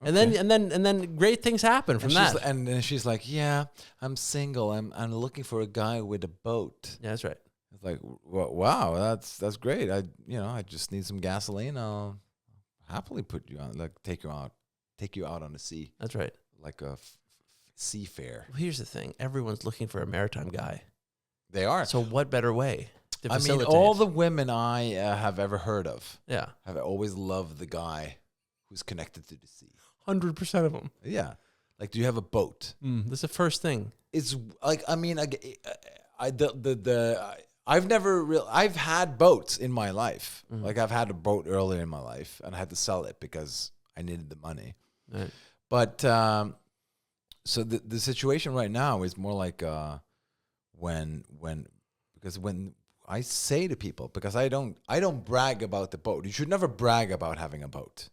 Okay. And then great things happen from that. And then she's like, yeah, I'm single. I'm looking for a guy with a boat. Yeah, that's right. It's like, wow, that's great. I just need some gasoline. I'll happily put you on, like, take you out on the sea. That's right. Like a seafarer. Well, here's the thing. Everyone's looking for a maritime guy. They are. So what better way to facilitate? I mean, all the women I have ever heard of have always loved the guy who's connected to the sea. 100% of them. Yeah. Like, do you have a boat? That's the first thing. It's like, I mean, I've had boats in my life. Mm-hmm. Like, I've had a boat earlier in my life, and I had to sell it because I needed the money. Right. But so the situation right now is more like when I say to people, because I don't brag about the boat. You should never brag about having a boat.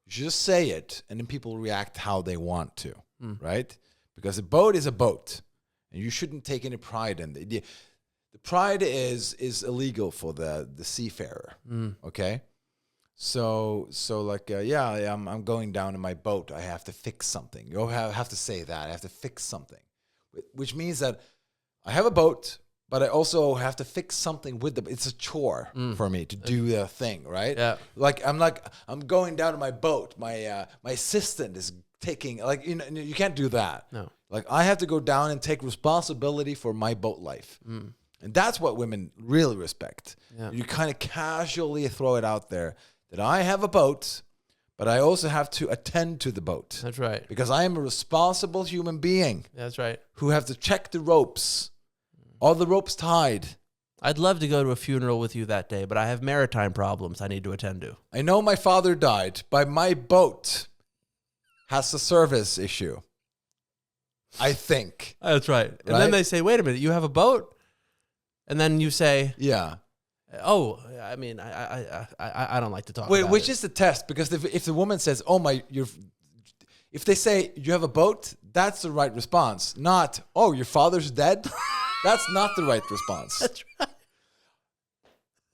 You should just say it, and then people react how they want to, right? Because a boat is a boat, and you shouldn't take any pride in it. The pride is illegal for the seafarer, okay? So like, I'm going down in my boat. I have to fix something. You have to say that. I have to fix something, which means that I have a boat, but I also have to fix something with them. It's a chore for me to do the thing, right? Yeah. Like, I'm going down to my boat. My assistant is taking, like, you can't do that. No. Like, I have to go down and take responsibility for my boat life. And that's what women really respect. Yeah. You kind of casually throw it out there that I have a boat, but I also have to attend to the boat. That's right. Because I am a responsible human being. That's right. Who have to check the ropes. All the ropes tied. I'd love to go to a funeral with you that day, but I have maritime problems I need to attend to. I know my father died, but my boat has a service issue. I think. That's right. And then they say, wait a minute, you have a boat? And then you say, yeah. Oh, I mean, I don't like to talk about it. Which is the test, because if the woman says, if they say you have a boat, that's the right response. Not, oh, your father's dead. That's not the right response. That's right.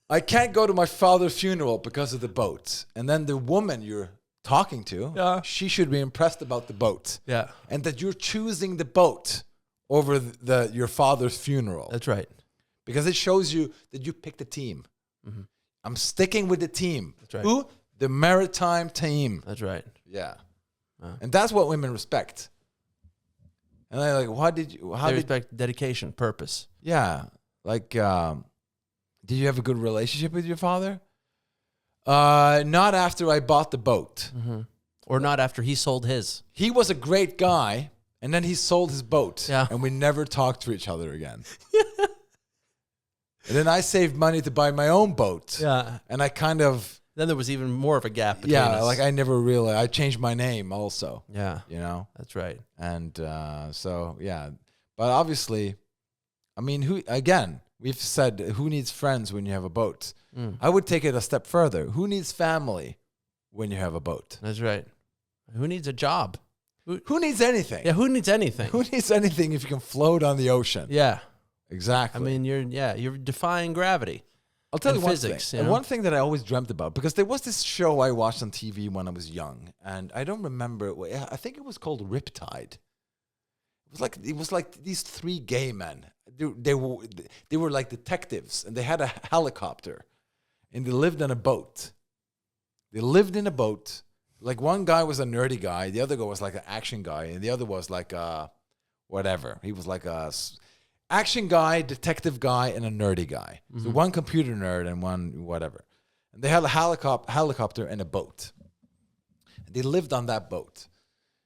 I can't go to my father's funeral because of the boat. And then the woman you're talking to, she should be impressed about the boat. Yeah. And that you're choosing the boat over your father's funeral. That's right. Because it shows you that you picked a team. Mm-hmm. I'm sticking with the team. That's right. Who? The maritime team. That's right. Yeah. And that's what women respect. And they're like, how did respect dedication, purpose. Yeah. Like, did you have a good relationship with your father? Not after I bought the boat. Mm-hmm. Or not after he sold his. He was a great guy, and then he sold his boat. Yeah. And we never talked to each other again. And then I saved money to buy my own boat. Yeah. And I kind of... Then there was even more of a gap between us. Like I never realized. I changed my name also. Yeah. You know? That's right. And so, yeah. But obviously, I mean, we've said, who needs friends when you have a boat? I would take it a step further. Who needs family when you have a boat? That's right. Who needs a job? Who needs anything? Yeah, who needs anything? Who needs anything if you can float on the ocean? Yeah. Exactly. I mean, you're defying gravity. I'll tell you one physics, thing. You know? And one thing that I always dreamt about, because there was this show I watched on TV when I was young, and I don't remember. I think it was called Riptide. It was like these three gay men. They were like detectives, and they had a helicopter, and they lived on a boat. They lived in a boat. Like, one guy was a nerdy guy, the other guy was like an action guy, and the other was like a whatever. He was like a action guy, detective guy, and a nerdy guy. Mm-hmm. So one computer nerd and one whatever. And they had a helicopter and a boat. And they lived on that boat.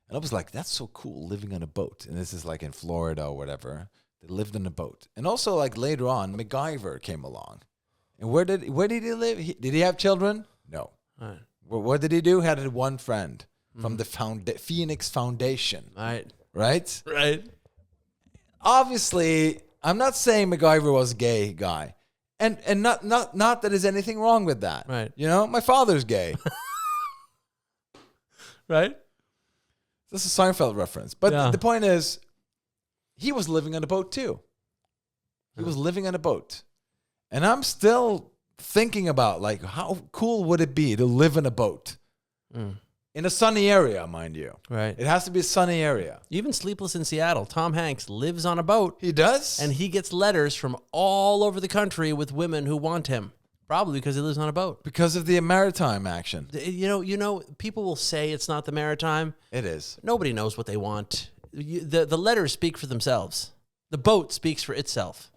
And I was like, that's so cool, living on a boat. And this is like in Florida or whatever. They lived on a boat. And also, like, later on, MacGyver came along. And where did he live? Did he have children? No. Right. What did he do? He had one friend from the Phoenix Foundation. Right. Right? Right. Obviously, I'm not saying MacGyver was a gay guy. And not that there's anything wrong with that. Right. You know, my father's gay. Right? This is a Seinfeld reference. But the point is, he was living on a boat too. He was living on a boat. And I'm still thinking about, like, how cool would it be to live in a boat? In a sunny area, mind you. Right. It has to be a sunny area. Even Sleepless in Seattle, Tom Hanks lives on a boat. He does? And he gets letters from all over the country with women who want him. Probably because he lives on a boat. Because of the maritime action. You know, people will say it's not the maritime. It is. Nobody knows what they want. The letters speak for themselves. The boat speaks for itself.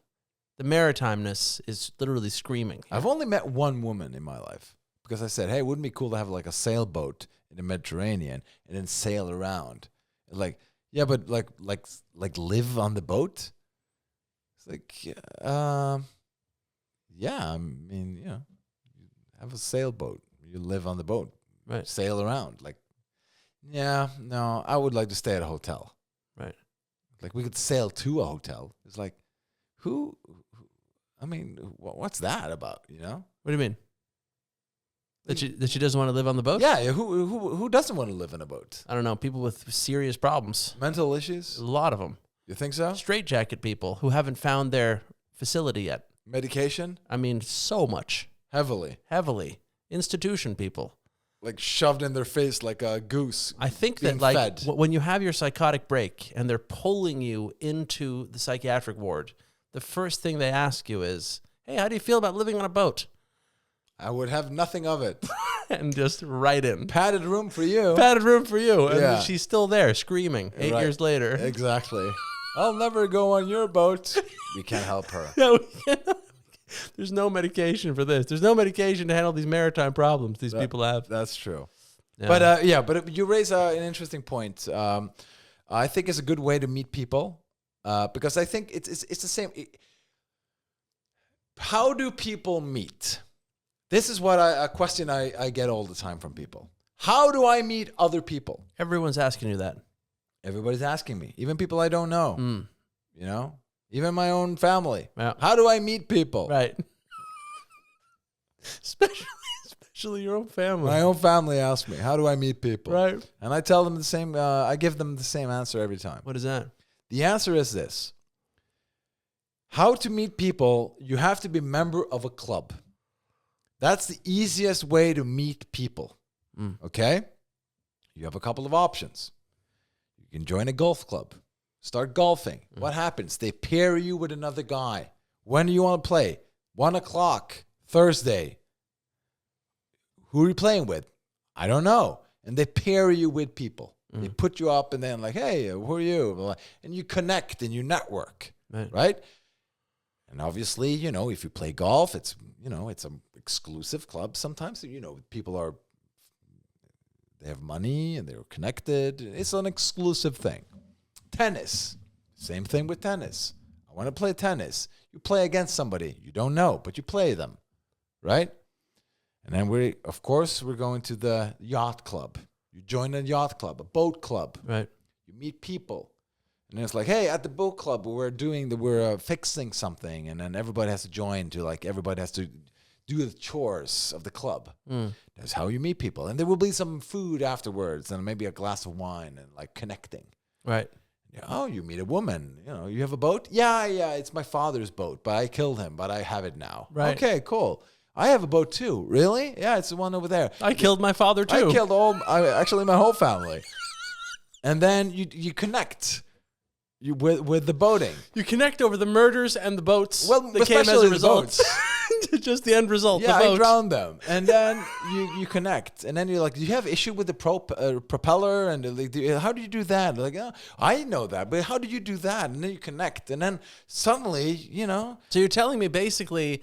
The maritimeness is literally screaming. I've only met one woman in my life. Because I said, hey, wouldn't it be cool to have like a sailboat in the Mediterranean and then sail around? And like, yeah, but like live on the boat? It's like, yeah, I mean, you know, you have a sailboat. You live on the boat. Right. Sail around. Like, yeah, no, I would like to stay at a hotel. Right. Like, we could sail to a hotel. It's like, what's that about, you know? What do you mean? That she doesn't want to live on the boat? Yeah, who doesn't want to live in a boat? I don't know. People with serious problems. Mental issues? A lot of them. You think so? Straitjacket people who haven't found their facility yet. Medication? I mean, so much. Heavily. Institution people. Like shoved in their face like a goose. I think that, like, when you have your psychotic break and they're pulling you into the psychiatric ward, the first thing they ask you is, hey, how do you feel about living on a boat? I would have nothing of it. And just right in. Padded room for you. Padded room for you. And she's still there screaming 8 years later. Exactly. I'll never go on your boat. We can't help her. No, we can't. There's no medication for this. There's no medication to handle these maritime problems these people have. That's true. Yeah. But you raise an interesting point. I think it's a good way to meet people because I think it's the same. How do people meet? This is a question I get all the time from people. How do I meet other people? Everyone's asking you that. Everybody's asking me, even people I don't know. You know? Even my own family. Yeah. How do I meet people? Right. Especially your own family. My own family asks me, how do I meet people? Right. And I tell them the same, I give them the same answer every time. What is that? The answer is this. How to meet people, you have to be a member of a club. That's the easiest way to meet people. Okay? You have a couple of options. You can join a golf club. Start golfing. What happens? They pair you with another guy. When do you want to play? 1 o'clock, Thursday. Who are you playing with? I don't know. And they pair you with people. They put you up and then like, hey, who are you? And you connect and you network. Right? And obviously, you know, if you play golf, it's, you know, it's an exclusive club. Sometimes, you know, people they have money and they're connected. It's an exclusive thing. Tennis, same thing with tennis. I want to play tennis. You play against somebody you don't know, but you play them, right? And then we're going to the yacht club. You join a yacht club, a boat club. Right. You meet people. And it's like, hey, at the boat club, we're fixing something. And then everybody has to join everybody has to do the chores of the club. That's how you meet people. And there will be some food afterwards and maybe a glass of wine and like connecting. Right. Oh, you meet a woman. You know, you have a boat? Yeah, it's my father's boat, but I killed him, but I have it now. Right. Okay, cool. I have a boat too. Really? Yeah, it's the one over there. I killed my father too. I killed actually my whole family. And then you connect with the boating. You connect over the murders and the boats. Well, that came as a result. Just the end result. Yeah, I drowned them, and then you connect, and then you're like, do you have issue with the propeller? And like, how do you do that? Like, oh, I know that, but how do you do that? And then you connect, and then suddenly, you know. So you're telling me basically,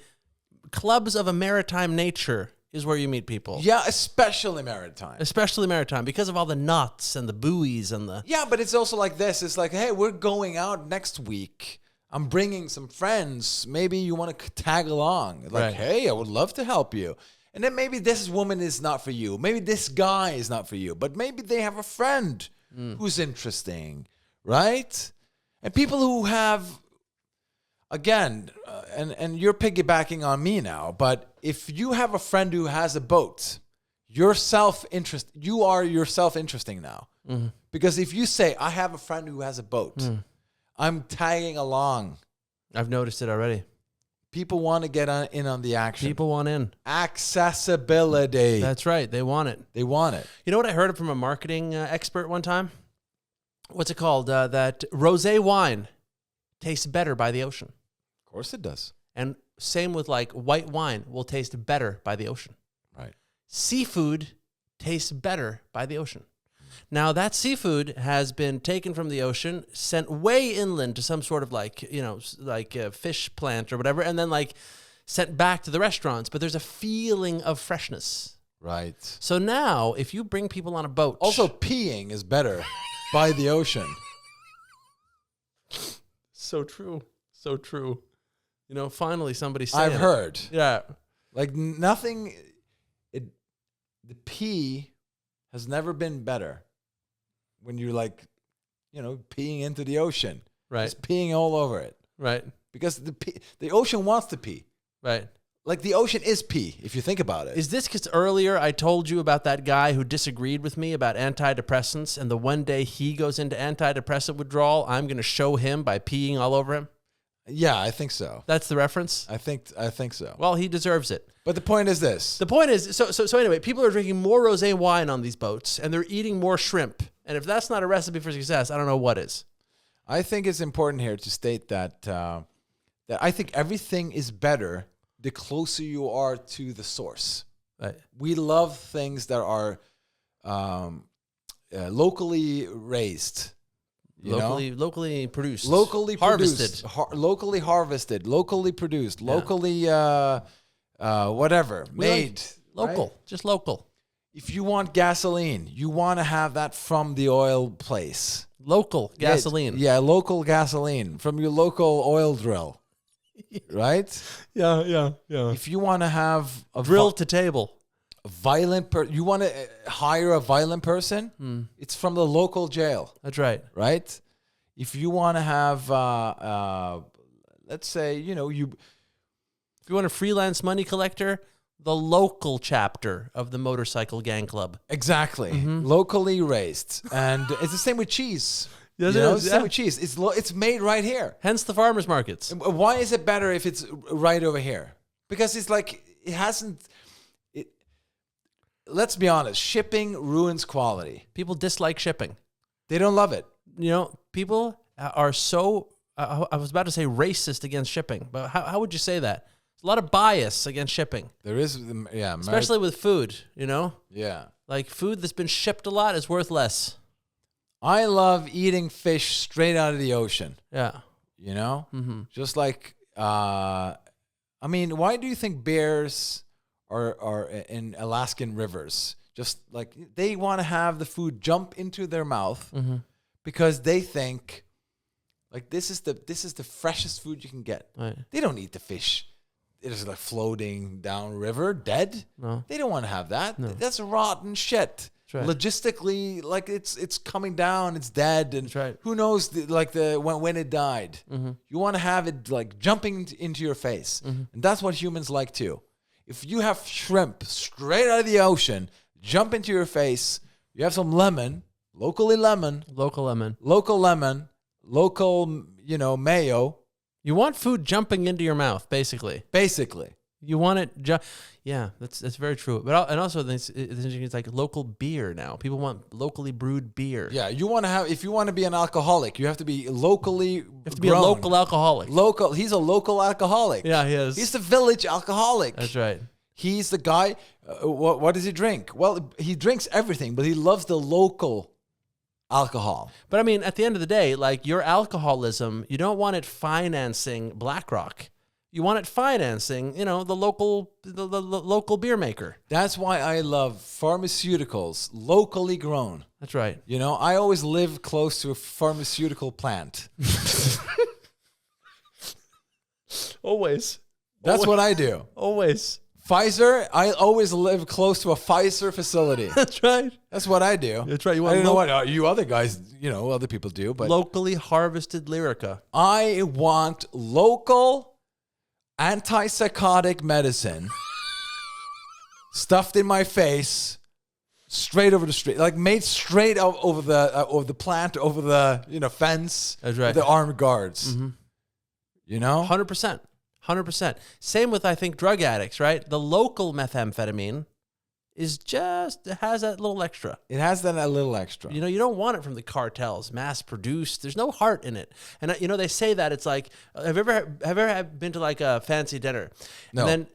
clubs of a maritime nature is where you meet people. Yeah, especially maritime. Especially maritime, because of all the knots and the buoys and the. Yeah, but it's also like this. It's like, hey, we're going out next week. I'm bringing some friends. Maybe you want to tag along. Like, right. Hey, I would love to help you. And then maybe this woman is not for you. Maybe this guy is not for you. But maybe they have a friend who's interesting, right? And people who have, again, and you're piggybacking on me now, but if you have a friend who has a boat, you are yourself interesting now. Mm-hmm. Because if you say, I have a friend who has a boat, I'm tagging along. I've noticed it already. People want to get in on the action. People want in. Accessibility. That's right. They want it. They want it. You know what I heard from a marketing expert one time? What's it called? That rosé wine tastes better by the ocean. Of course it does. And same with like white wine will taste better by the ocean. Right. Seafood tastes better by the ocean. Now, that seafood has been taken from the ocean, sent way inland to some sort of a fish plant or whatever, and then sent back to the restaurants. But there's a feeling of freshness. Right. So now, if you bring people on a boat... Also, peeing is better by the ocean. So true. So true. You know, finally somebody's saying I've heard. Yeah. Like nothing... The pee has never been better. When you're peeing into the ocean. Right. Just peeing all over it. Right. Because the ocean wants to pee. Right. Like the ocean is pee, if you think about it. Is this because earlier I told you about that guy who disagreed with me about antidepressants, and the one day he goes into antidepressant withdrawal, I'm going to show him by peeing all over him? Yeah, I think so. That's the reference? I think so. Well, he deserves it. But the point is this. The point is, so anyway, people are drinking more rosé wine on these boats, and they're eating more shrimp. And if that's not a recipe for success, I don't know what is. I think it's important here to state that I think everything is better the closer you are to the source. Right. We love things that are locally raised. Locally produced. Locally harvested. Produced, locally harvested. Locally produced. Locally whatever. Made. Local. Right? Just local. If you want gasoline, you want to have that from the oil place. Local gasoline. Yeah, local gasoline from your local oil drill. Right? Yeah. If you want to have a drill to table. A violent you want to hire a violent person, it's from the local jail. That's right. Right? If you want to have let's say, if you want a freelance money collector, the local chapter of the motorcycle gang club. Exactly. Locally raised. And it's the same with cheese. Yes, it's the same with cheese. It's made right here. Hence the farmers markets. Why is it better if it's right over here? Because it's like it hasn't. Let's be honest. Shipping ruins quality. People dislike shipping. They don't love it. People are so. I was about to say racist against shipping, but how would you say that? There's a lot of bias against shipping. There is, especially with food. Yeah. Like food that's been shipped a lot is worth less. I love eating fish straight out of the ocean. Yeah. Just like, why do you think bears are in Alaskan rivers? Just like they want to have the food jump into their mouth because they think like this is the freshest food you can get. Right. They don't eat the fish. It is like floating down river, dead. No. They don't want to have that. No. That's rotten shit. Right. Logistically, like it's coming down, it's dead, and who knows when it died. You want to have it like jumping into your face, and that's what humans like too. If you have shrimp straight out of the ocean, jump into your face, you have some lemon, local lemon, mayo. You want food jumping into your mouth, basically. You want it. Yeah, that's very true. But also, it's like local beer now. People want locally brewed beer. Yeah, you want to have. If you want to be an alcoholic, you have to be locally. You have to be a local alcoholic. He's a local alcoholic. Yeah, he is. He's the village alcoholic. That's right. He's the guy. What does he drink? Well, he drinks everything, but he loves the local alcohol. But I mean, at the end of the day, like your alcoholism, you don't want it financing BlackRock. You want it financing, the local beer maker. That's why I love pharmaceuticals, locally grown. That's right. I always live close to a pharmaceutical plant. Always. That's what I do. Always. Pfizer, I always live close to a Pfizer facility. That's right. That's what I do. That's right. I don't know what you other guys, other people do, but locally harvested Lyrica. I want local antipsychotic medicine stuffed in my face, straight over the street, like made straight over the plant, over the fence. That's right. The armed guards. 100%. 100%. Same with, I think, drug addicts, right? The local methamphetamine has that little extra. It has that little extra. You don't want it from the cartels, mass produced. There's no heart in it. And they say that it's like, have you ever been to like a fancy dinner? No. And then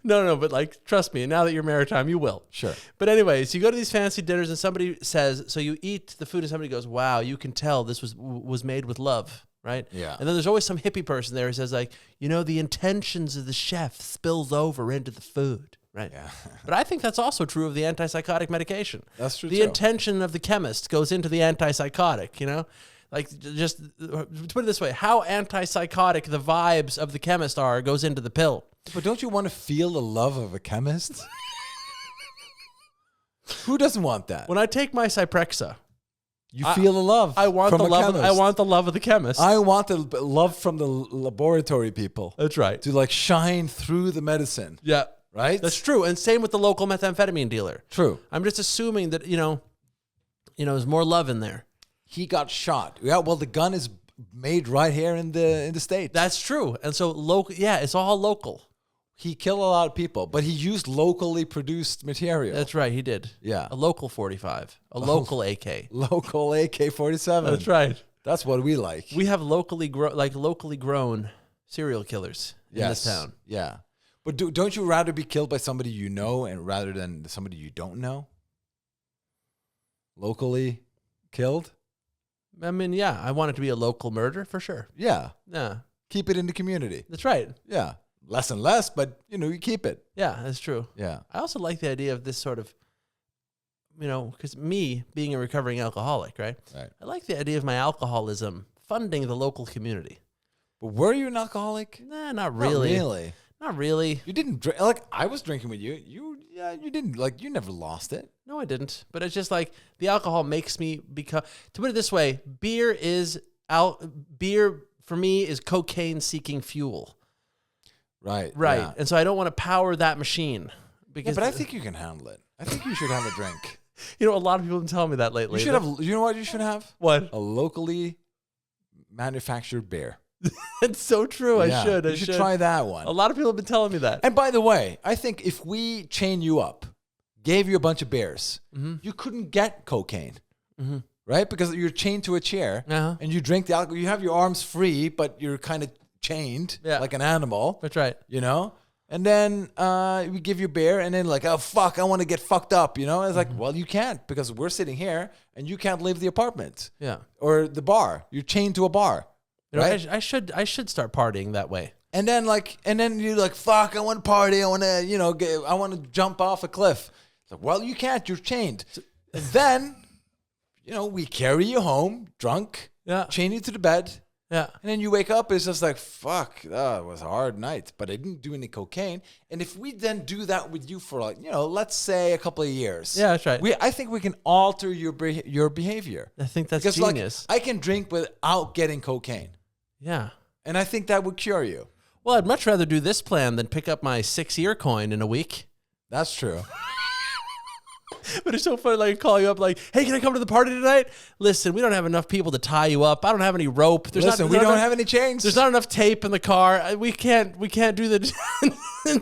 No, but like, trust me, now that you're maritime, you will. Sure. But anyways, you go to these fancy dinners and somebody says, so you eat the food and somebody goes, wow, you can tell this was made with love, right? Yeah. And then there's always some hippie person there who says like, the intentions of the chef spills over into the food, right? Yeah. But I think that's also true of the antipsychotic medication. That's true The intention of the chemist goes into the antipsychotic, Like, just to put it this way, how antipsychotic the vibes of the chemist are goes into the pill. But don't you want to feel the love of a chemist? Who doesn't want that? When I take my Cyprexa, you feel the love. I want the love. I want the love of the chemist. I want the love from the laboratory people. That's right. To like shine through the medicine. Yeah. Right? That's true. And same with the local methamphetamine dealer. True. I'm just assuming that, there's more love in there. He got shot. Yeah, well, the gun is made right here in the States. That's true. And so local, it's all local. He killed a lot of people, but he used locally produced material. That's right, he did. Yeah. A local 45, a local AK. Local AK-47. That's right. That's what we like. We have locally grown serial killers in this town. Yeah. But don't you rather be killed by somebody you know and rather than somebody you don't know? Locally killed? I mean, yeah, I want it to be a local murder for sure. Yeah. Yeah. Keep it in the community. That's right. Yeah. Less and less, but, you keep it. Yeah, that's true. Yeah. I also like the idea of this sort of, because me being a recovering alcoholic, right? Right. I like the idea of my alcoholism funding the local community. But were you an alcoholic? Nah, not really. Not really. Not really. You didn't drink. Like, I was drinking with you. You didn't. Like, you never lost it. No, I didn't. But it's just like the alcohol makes me become, to put it this way, beer for me is cocaine-seeking fuel. Right. Right. Yeah. And so I don't want to power that machine. Because but I think you can handle it. I think you should have a drink. A lot of people have been telling me that lately. You should have. You know what you should have? What? A locally manufactured beer. It's so true. Yeah. I You should try that one. A lot of people have been telling me that. And by the way, I think if we chain you up, gave you a bunch of beers, you couldn't get cocaine, right? Because you're chained to a chair and you drink the alcohol. You have your arms free, but you're kind of chained like an animal. That's right. And then we give you beer, and then like, oh, fuck, I want to get fucked up, It's like, well, you can't because we're sitting here, and you can't leave the apartment. Yeah. Or the bar. You're chained to a bar. Right? I should start partying that way. And then you're like, fuck, I want to party. I want to, I want to jump off a cliff. It's like, well, you can't. You're chained. And then, we carry you home drunk, chain you to the bed. Yeah. And then you wake up, it's just like, fuck, that was a hard night, but I didn't do any cocaine. And if we then do that with you for let's say a couple of years. Yeah, that's right. I think we can alter your behavior. I think that's genius. I can drink without getting cocaine. Yeah. And I think that would cure you. Well, I'd much rather do this plan than pick up my 6-year coin in a week. That's true. But it's so funny, like, call you up, like, hey, can I come to the party tonight? Listen, we don't have enough people to tie you up. I don't have any rope. We don't have any chains. There's not enough tape in the car. We can't do the.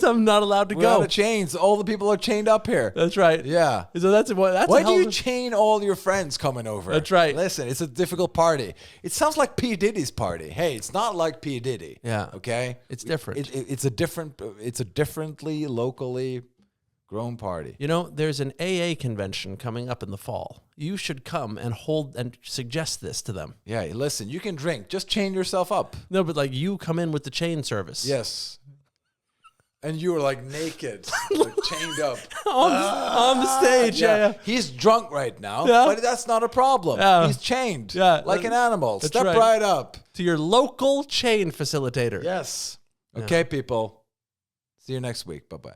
I'm not allowed to We're go. out of chains. All the people are chained up here. That's right. Yeah. So that's why do you chain all your friends coming over? That's right. Listen, it's a difficult party. It sounds like P. Diddy's party. Hey, it's not like P. Diddy. Yeah. Okay. It's different. It's a differently locally grown party. There's an AA convention coming up in the fall. You should come and suggest this to them. Yeah, listen, you can drink. Just chain yourself up. No, but like you come in with the chain service. Yes. And you were like naked, like chained up. on the stage, yeah. He's drunk right now, but that's not a problem. Yeah. He's chained like an animal. That's Step right up. To your local chain facilitator. Yes. Okay, people. See you next week. Bye-bye.